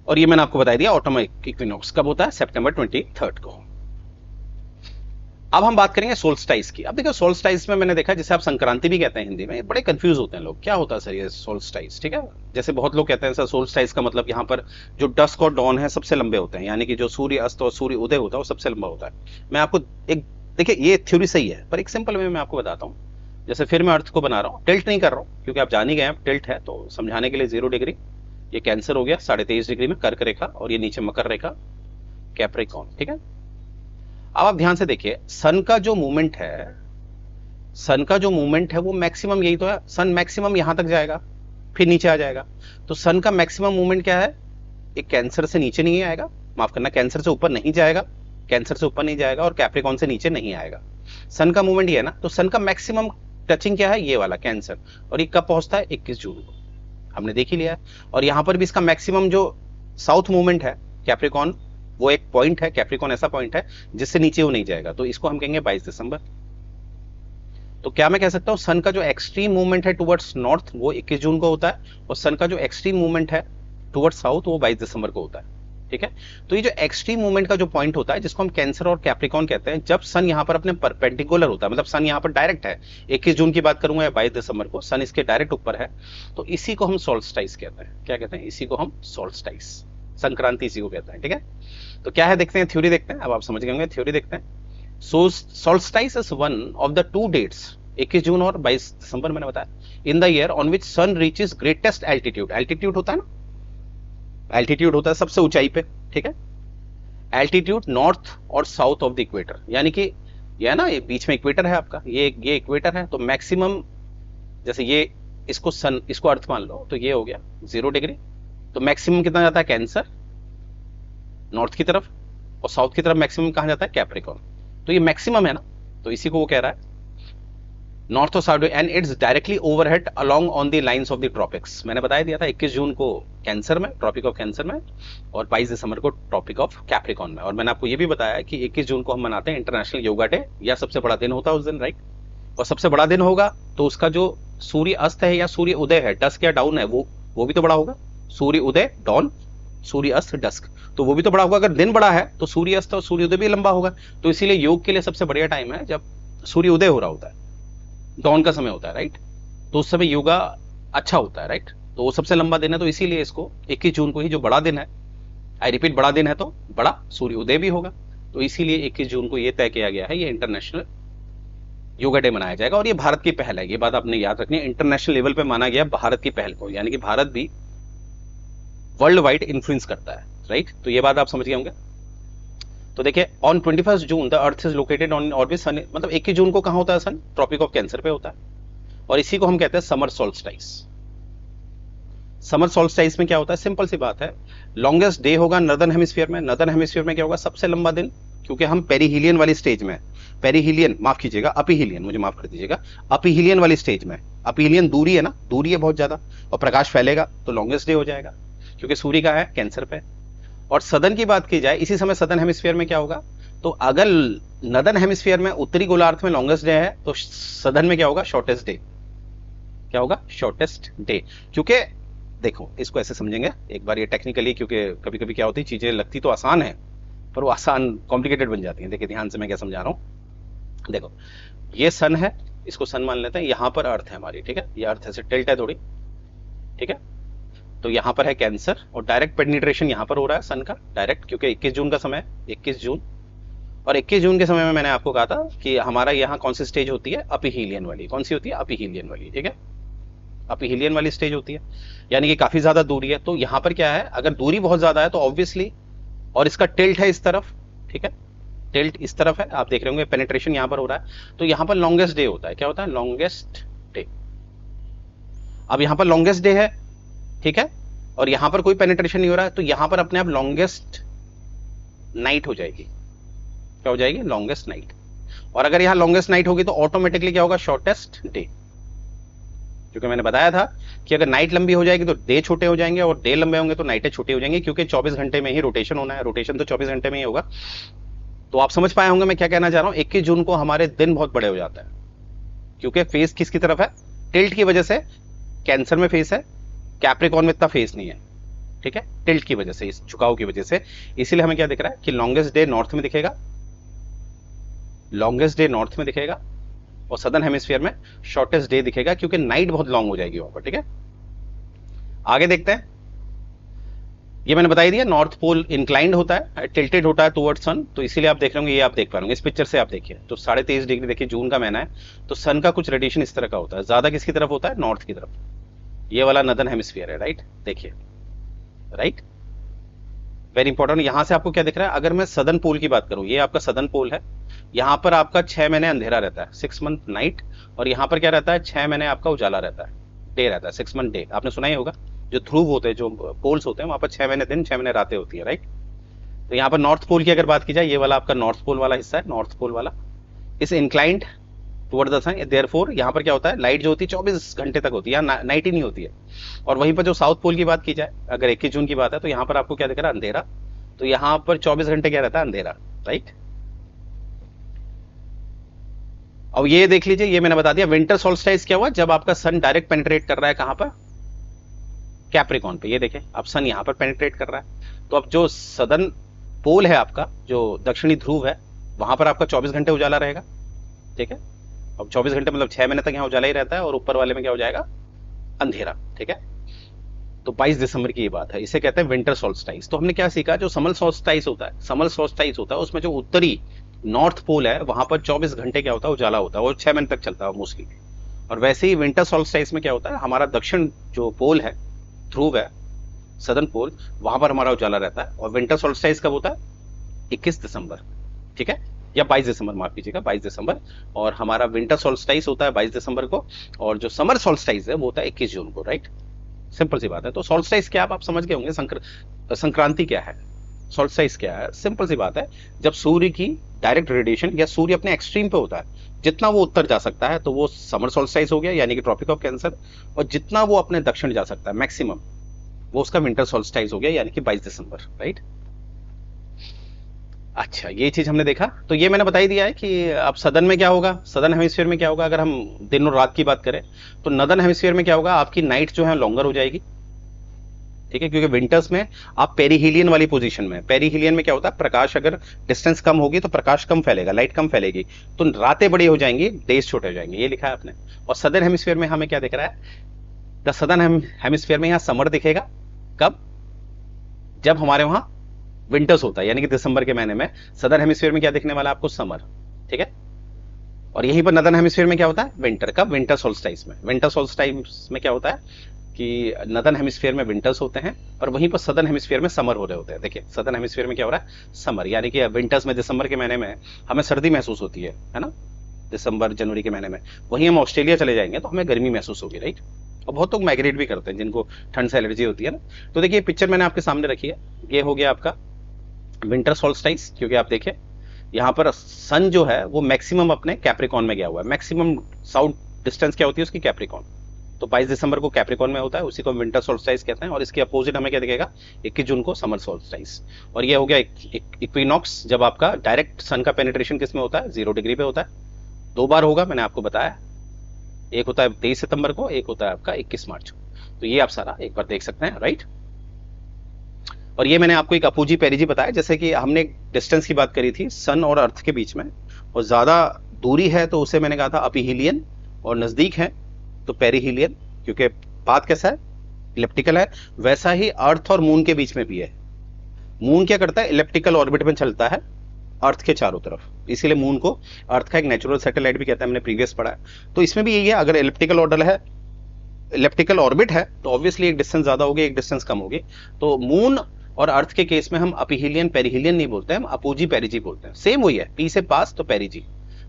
और ये मैंने आपको बता दिया, ऑटम इक्विनॉक्स कब होता है, सितंबर 23 को। अब हम बात करेंगे सोल्स्टाइस की। अब देखो सोल्स्टाइस में मैंने देखा, जैसे आप संक्रांति भी कहते हैं हिंदी में, बड़े कंफ्यूज होते हैं लोग, क्या होता है सर ये सोल्स्टाइस, ठीक है। जैसे बहुत लोग कहते हैं सर सोल्स्टाइस का मतलब यहाँ पर जो डस्क और डॉन है सबसे लंबे होते हैं, यानी कि जो सूर्य अस्त और सूर्य उदय होता है वो सबसे लंबा होता है। मैं आपको एक, देखिए ये थ्योरी सही है, पर एक सिंपल वे में आपको बताता हूँ। जैसे फिर मैं अर्थ को बना रहा हूँ, टिल्ट नहीं कर रहा हूँ क्योंकि आप जान ही गए टिल्ट है, तो समझाने के लिए 0 डिग्री, ये कैंसर हो गया 23.5 डिग्री में कर्क रेखा, और ये नीचे मकर रेखा कैप्रिकॉर्न, ठीक है। अब आप ध्यान से देखिए, सन का जो मूवमेंट है, सन का जो मूवमेंट है वो मैक्सिमम यही तो है, सन मैक्सिमम यहां तक जाएगा फिर नीचे आ जाएगा। तो सन का मैक्सिमम मूवमेंट क्या है, एक कैंसर से नीचे नहीं आएगा, माफ करना, कैंसर से ऊपर नहीं जाएगा, कैंसर से ऊपर नहीं जाएगा, और कैप्रिकॉर्न से नीचे नहीं आएगा। सन का मूवमेंट ये है ना, तो सन का मैक्सिमम टचिंग क्या है, ये वाला कैंसर, और ये कब पहुंचता है, 21 जून को, हमने देख ही लिया है। और यहां पर भी इसका मैक्सिमम जो साउथ मूवमेंट है कैप्रिकॉर्न, वो एक पॉइंट है, कैप्रिकॉर्न ऐसा पॉइंट है जिससे नीचे वो नहीं जाएगा, तो इसको हम कहेंगे 22 दिसंबर। तो क्या मैं कह सकता हूं, सन का जो एक्सट्रीम मूवमेंट है टुवर्ड्स नॉर्थ वो 21 जून को होता है, और सन का जो एक्सट्रीम मूवमेंट है टुवर्ड्स साउथ वो 22 दिसंबर को होता है, ठीक है। तो ये जो एक्सट्रीम मूवमेंट का जो पॉइंट होता है, जिसको हम कैंसर और कैप्रिकॉर्न कहते हैं, जब सन यहाँ पर अपने परपेंडिकुलर होता है, मतलब सन यहाँ पर डायरेक्ट है, 21 जून की बात करूंगा या 22 दिसंबर को, सन इसके डायरेक्ट ऊपर है, तो इसी को हम सोल्स्टाइस कहते हैं। क्या कहते हैं, इसी को हम सोल्स्टाइस, संक्रांति इसी को कहते हैं, ठीक है। तो क्या है देखते हैं, थ्योरी देखते हैं, अब आप समझ गए होंगे, थ्योरी देखते हैं। Solstice is one of the 2 dates, 21 June और 22 दिसंबर मैंने बताया, in the year on which sun reaches greatest altitude. Altitude होता है ना, एल्टीट्यूड होता है सबसे ऊंचाई पे, ठीक है। एल्टीट्यूड नॉर्थ और साउथ ऑफ द इक्वेटर, यानी कि ये है ना, ये बीच में इक्वेटर है आपका, ये इक्वेटर है, तो मैक्सिमम, जैसे ये इसको सन, इसको अर्थ मान लो, तो ये हो गया 0 डिग्री, तो मैक्सिमम कितना जाता है कैंसर नॉर्थ की तरफ, और साउथ की तरफ मैक्सिमम कहां जाता है, कैप्रिकॉर्न। तो ये मैक्सिमम है ना, तो इसी को वो कह रहा है नॉर्थ और south, and it's directly overhead along on the lines of the tropics. मैंने बताया दिया था 21 जून को कैंसर में, ट्रॉपिक ऑफ कैंसर में, और 22 दिसंबर को ट्रॉपिक ऑफ कैप्रिकॉर्न में। और मैंने आपको ये भी बताया कि 21 जून को हम मनाते हैं इंटरनेशनल योगा डे, या सबसे बड़ा दिन होता है उस दिन, राइट। और सबसे बड़ा दिन होगा तो उसका जो सूर्य अस्त है या सूर्य उदय है, डस्क या डाउन है, वो भी तो बड़ा होगा। सूर्य उदय डॉन, सूर्य अस्त डस्क, तो वो भी तो बड़ा होगा। अगर दिन बड़ा है तो सूर्य अस्त और सूर्य उदय भी लंबा होगा। तो इसीलिए योग के लिए सबसे बढ़िया टाइम है जब सूर्य उदय हो रहा होता है, डॉन का समय होता है, राइट। तो उस समय योगा अच्छा होता है, राइट। तो वो सबसे लंबा दिन है, तो इसीलिए इसको 21 जून को ही, जो बड़ा दिन है, आई रिपीट बड़ा दिन है, तो बड़ा सूर्य उदय भी होगा, तो इसीलिए 21 जून को ये तय किया गया है, ये इंटरनेशनल योगा डे मनाया जाएगा। और ये भारत की पहल है, ये बात आपने याद रखनी है, इंटरनेशनल लेवल पे माना गया भारत की पहल को, यानी कि भारत भी वर्ल्ड वाइड इन्फ्लुएंस करता है, राइट। तो ये बात आप समझ गए होंगे। तो देखिए, on 21 June the earth is located on orbit sun, मतलब 21 जून को कहां होता है सन, ट्रॉपिक ऑफ कैंसर पे होता है, और इसी को हम कहते हैं समर सोल्स्टाइस। समर सोल्स्टाइस में क्या होता है, सिंपल सी बात है, लॉन्गेस्ट डे होगा नॉर्दर्न हेमिस्फीयर में। नॉर्दर्न हेमिस्फीयर में क्या होगा, सबसे लंबा दिन, क्योंकि हम पेरीहिलियन वाली स्टेज में, पेरीहिलियन माफ कीजिएगा, अपीहिलियन, मुझे माफ कर दीजिएगा, अपीहिलियन वाली स्टेज में, अपीहिलियन दूरी है ना, दूरी है बहुत ज्यादा, और प्रकाश फैलेगा तो लॉन्गेस्ट डे हो जाएगा, क्योंकि सूर्य का है कैंसर पे। और सदन की बात की जाए, इसी समय सदन हेमिस्फीयर में क्या होगा, तो अगर नदन हेमिस्फीयर में, उत्तरी गोलार्ध में लॉन्गेस्ट डे है, तो सदन में क्या होगा, शॉर्टेस्ट डे। क्या होगा, शॉर्टेस्ट डे। क्योंकि देखो, इसको ऐसे समझेंगे एक बार ये टेक्निकली, क्योंकि कभी कभी क्या होती है, चीजें लगती तो आसान है पर वो आसान कॉम्प्लिकेटेड बन जाती हैं। देखिए ध्यान से मैं क्या समझा रहा हूं, देखो ये सन है, इसको सन मान लेते हैं, यहां पर अर्थ है हमारी, ठीक है, ये अर्थ ऐसे टिल्ट है थोड़ी, ठीक है। तो यहां पर है कैंसर, और डायरेक्ट पेनिट्रेशन यहां पर हो रहा है सन का डायरेक्ट, क्योंकि 21 जून का समय है, 21 जून। और 21 जून के समय में मैंने आपको कहा था कि हमारा यहाँ कौन सी स्टेज होती है, अपीहिलियन वाली। कौन सी होती है, अपीहिलियन वाली, ठीक है, अपीहिलियन वाली स्टेज होती है, यानी कि काफी ज्यादा दूरी है। तो यहाँ पर क्या है, अगर दूरी बहुत ज्यादा है तो ऑब्वियसली, और इसका टिल्ट है इस तरफ, ठीक है, टिल्ट इस तरफ है, आप देख रहे होंगे पेनिट्रेशन यहाँ पर हो रहा है, तो यहाँ पर लॉन्गेस्ट डे होता है। क्या होता है, लॉन्गेस्ट डे। अब यहाँ पर लॉन्गेस्ट डे है, ठीक है, और यहां पर कोई पेनिट्रेशन नहीं हो रहा है, तो यहां पर अपने आप लॉन्गेस्ट नाइट हो जाएगी। क्या हो जाएगी? Longest night. और अगर यहाँ लॉन्गेस्ट नाइट होगी तो ऑटोमेटिकली क्या होगा? Shortest day. क्योंकि मैंने बताया था कि अगर नाइट लंबी हो जाएगी तो डे छोटे हो जाएंगे, और डे लंबे होंगे तो नाइटें छोटी हो जाएंगी, क्योंकि 24 घंटे में ही रोटेशन होना है। रोटेशन तो 24 घंटे में ही होगा। तो आप समझ पाए होंगे मैं क्या कहना चाह रहा हूं। 21 जून को हमारे दिन बहुत बड़े हो जाते हैं, क्योंकि फेस किसकी तरफ है? टिल्ट की वजह से। कैंसर में फेस है, कैप्रिकॉर्न में इतना फेस नहीं है, ठीक है, टिल्ट की वजह से, इस झुकाव की वजह से। इसीलिए हमें क्या दिख रहा है कि लॉन्गेस्ट डे नॉर्थ में दिखेगा, लॉन्गेस्ट डे नॉर्थ में दिखेगा, और सदर्न हेमिस्फीयर में शॉर्टेस्ट डे दिखेगा, क्योंकि नाइट बहुत लॉन्ग हो जाएगी वहां पर, ठीक है। आगे देखते हैं। ये मैंने बता ही दिया, नॉर्थ पोल इंक्लाइंड होता है, टिल्टेड होता है टुवर्ड्स सन, तो इसीलिए आप देख रहे होंगे, ये आप देख पा रहे इस पिक्चर से। आप देखिए तो 23.5 डिग्री, देखिए जून का महीना है, तो सन का कुछ रेडिएशन इस तरह का होता है। ज्यादा किसकी तरफ होता है? नॉर्थ की तरफ। ये वाला नदर्न हेमिस्फीयर है, राइट। देखिए, राइट, वेरी इंपॉर्टेंट। यहां से आपको क्या दिख रहा है? अगर मैं सदर्न पोल की बात करूं, ये आपका सदर्न पोल है, यहां पर आपका 6 महीने अंधेरा रहता है, 6 मंथ नाइट, और यहां पर क्या रहता है? 6 महीने आपका उजाला रहता है, डे रहता है, 6 मंथ डे। आपने सुना ही होगा, जो ध्रुव होते हैं, जो पोल्स होते हैं, वहां पर 6 महीने दिन, 6 महीने रातें होती है, राइट। तो यहाँ पर नॉर्थ पोल की अगर बात की जाए, ये वाला आपका नॉर्थ पोल वाला हिस्सा है, नॉर्थ पोल वाला is inclined toward the sun. Therefore यहाँ पर क्या होता है? लाइट जो होती है 24 घंटे तक होती है, नाइट ही नहीं होती है। और वहीं पर जो साउथ पोल की बात की जाए, अगर 21 जून की बात है, तो यहाँ पर आपको क्या दिख रहा है? अंधेरा। तो यहाँ पर 24 घंटे क्या रहता है? अंधेरा, राइट। अब ये देख लीजिए, ये मैंने बता दिया। विंटर सोल्स्टाइस क्या हुआ? जब आपका सन डायरेक्ट पेनिट्रेट कर रहा है, कहां पर? कैप्रिकॉर्न पे। ये देखें, अब सन यहां पर पेनिट्रेट कर रहा है, तो अब जो सदर्न पोल है आपका, जो दक्षिणी ध्रुव है, वहां पर आपका 24 घंटे उजाला रहेगा, ठीक है। अब 24 घंटे मतलब 6 महीने तक यहाँ उजाला ही रहता है, और ऊपर वाले में क्या हो जाएगा? अंधेरा, ठीक है। तो 22 दिसंबर की ये बात है, इसे कहते हैं विंटर सोल्स्टाइस। तो हमने क्या सीखा? जो समर सोल्स्टाइस होता है, समर सोल्स्टाइस होता है, उसमें जो उत्तरी नॉर्थ पोल है, वहां पर 24 घंटे क्या होता है? उजाला होता है, और 6 महीने तक चलता है मोस्टली। और वैसे ही विंटर सोल्स्टाइस में क्या होता है? हमारा दक्षिण जो पोल है, ध्रुव है, सदर्न पोल, वहां पर हमारा उजाला रहता है। और विंटर सोल्स्टाइस कब होता है? 21 दिसंबर, ठीक है, या 22 दिसंबर, माफ कीजिएगा, 22 दिसंबर। और हमारा विंटर सोल्स्टाइस होता है 22 दिसंबर को, और जो समर सोल्स्टाइस है वो होता है 21 जून को, राइट। सिंपल सी बात है। तो सोल्स्टाइस क्या आप समझ गए होंगे। संक्रांति क्या है, सोल्स्टाइस क्या है? सिंपल सी बात है, जब सूर्य की डायरेक्ट रेडिएशन, या सूर्य अपने एक्सट्रीम पे होता है, जितना वो उत्तर जा सकता है, तो वो समर सोल्स्टाइस हो गया, यानी कि ट्रॉपिक ऑफ कैंसर। और जितना वो अपने दक्षिण जा सकता है मैक्सिमम, वो उसका विंटर सोल्स्टाइस हो गया, यानी कि 22 दिसंबर, राइट। अच्छा, ये चीज हमने देखा। तो ये मैंने बता ही दिया है कि अब सदर्न में क्या होगा, सदर्न हेमिस्फीयर में क्या होगा। अगर हम दिन और रात की बात करें, तो नदर्न हेमिस्फीयर में क्या होगा? आपकी नाइट जो है लॉन्गर हो जाएगी, ठीक है, क्योंकि विंटर्स में आप पेरीहिलियन वाली पोजीशन में। पेरीहिलियन में क्या होता है? प्रकाश अगर डिस्टेंस कम होगी तो प्रकाश कम फैलेगा, लाइट कम फैलेगी, तो रातें बड़ी हो जाएंगी, डेज छोटे हो जाएंगे, ये लिखा है आपने। और सदर्न हेमिस्फीयर में हमें क्या दिख रहा है? द सदर्न हेमिस्फीयर में यहाँ समर दिखेगा, कब? जब हमारे वहां विंटर्स होता है, यानी कि दिसंबर के महीने में। सदर्न हेमिस्फीयर में क्या दिखने वाला है आपको? समर, ठीक है। और यहीं पर नदर्न हेमिस्फीयर में क्या होता है? विंटर। कब? विंटर सोल्स्टाइस में। विंटर सोल्स्टाइस में क्या होता है कि नदर्न हेमिस्फीयर में विंटर्स होते हैं, और वहीं पर सदर्न हेमिस्फीयर में समर हो रहे होते हैं। देखिए, सदर्न हेमिस्फीयर में क्या हो रहा है? समर, यानी कि विंटर्स में, दिसंबर के महीने में हमें सर्दी महसूस होती है ना, दिसंबर जनवरी के महीने में। वहीं हम ऑस्ट्रेलिया चले जाएंगे तो हमें गर्मी महसूस होगी, राइट। और बहुत लोग माइग्रेट भी करते हैं जिनको ठंड से एलर्जी होती है ना। तो देखिए, पिक्चर मैंने आपके सामने रखी है, ये हो गया आपका विंटर सोल्स्टाइस। क्योंकि आप देखिए यहाँ पर सन जो है वो मैक्सिमम अपने कैप्रिकॉर्न में गया हुआ है। मैक्सिमम साउथ डिस्टेंस क्या होती है उसकी? कैप्रिकॉर्न। तो 22 दिसंबर को कैप्रिकॉर्न में होता है, उसी को विंटर सोल्स्टाइस कहते हैं। और इसके अपोजिट हमें क्या दिखेगा? 21 जून को समर सोल्स्टाइस। और ये हो गया इक्विनॉक्स, जब आपका डायरेक्ट सन का पेनिट्रेशन किस में होता है? 0 डिग्री पे होता है। 2 बार होगा, मैंने आपको बताया। एक होता है 23 सितंबर को, एक होता है आपका 21 मार्च को। तो ये आप सारा एक बार देख सकते हैं, राइट। और ये मैंने आपको एक अपोजी पेरिजी बताया, जैसे कि हमने डिस्टेंस की बात करी थी सन और अर्थ के बीच में, और ज्यादा दूरी है तो उसे मैंने कहा था अपिहीलियन, और नजदीक है तो पेरिहीलियन। क्योंकि पाथ कैसा है? इलिप्टिकल है। वैसा ही अर्थ और मून के बीच में भी है। मून क्या करता है? इलिप्टिकल ऑर्बिट में चलता है अर्थ के चारों तरफ, इसीलिए मून को अर्थ का एक नेचुरल सैटेलाइट भी कहते हैं, हमने प्रीवियस पढ़ा है। तो इसमें भी यही है, अगर इलिप्टिकल ऑर्डर है, इलिप्टिकल ऑर्बिट है, तो ऑब्वियसली एक डिस्टेंस ज्यादा होगी, एक डिस्टेंस कम होगी। तो मून और अर्थ के केस में हम अपिहीलियन पेरिहीलियन नहीं बोलते हैं, हम अपोजी पेरिजी बोलते हैं। सेम वही है, पी से पास तो पेरिजी।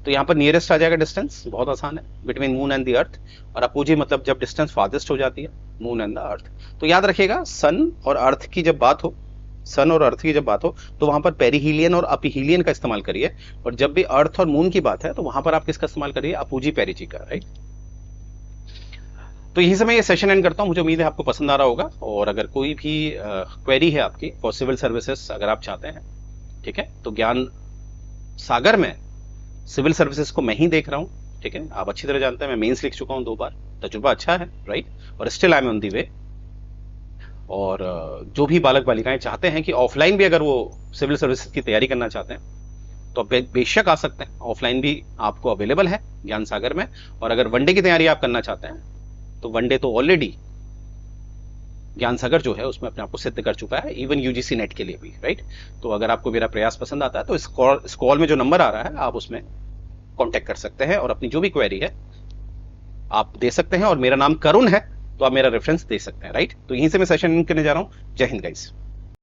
तो यहाँ पर नियरेस्ट आ जाएगा डिस्टेंस, बहुत आसान है, between moon and the earth. और अपोजी मतलब जब डिस्टेंस फारदेस्ट हो जाती है मून एंड द अर्थ। तो याद रखिएगा, सन और अर्थ की जब बात हो, सन और अर्थ की जब बात हो तो वहां पर पेरिहीलियन और अपीहीलियन का इस्तेमाल करिए, और जब भी अर्थ और मून की बात है तो वहां पर आप किसका इस्तेमाल करिए, अपूजी पेरिजी का, राइट। तो यहीं से मैं ये सेशन एंड करता हूं। मुझे उम्मीद है आपको पसंद आ रहा होगा, और अगर कोई भी क्वेरी है आपकी फॉर सिविल सर्विसेज अगर आप चाहते हैं, ठीक है, तो ज्ञान सागर में सिविल सर्विसेज को मैं ही देख रहा हूं, ठीक है। आप अच्छी तरह जानते हैं मैं मेंस लिख चुका हूं 2 बार, तजुर्बा अच्छा है, राइट, और still I am on the way. और जो भी बालक बालिकाएं चाहते हैं कि ऑफलाइन भी अगर वो सिविल सर्विसेज की तैयारी करना चाहते हैं तो बेशक आ सकते हैं, ऑफलाइन भी आपको अवेलेबल है ज्ञान सागर में। और अगर वनडे की तैयारी आप करना चाहते हैं तो वनडे तो ऑलरेडी ज्ञान सागर जो है उसमें अपने आप को सिद्ध कर चुका है, इवन यूजीसी नेट के लिए भी, राइट। तो अगर आपको मेरा प्रयास पसंद आता है तो इस कॉल में जो नंबर आ रहा है आप उसमें कांटेक्ट कर सकते हैं और अपनी जो भी क्वेरी है आप दे सकते हैं। और मेरा नाम करुण है तो आप मेरा रेफरेंस दे सकते हैं, राइट। तो यहीं से मैं सेशन करने जा रहा हूं। जय हिंद गाइस।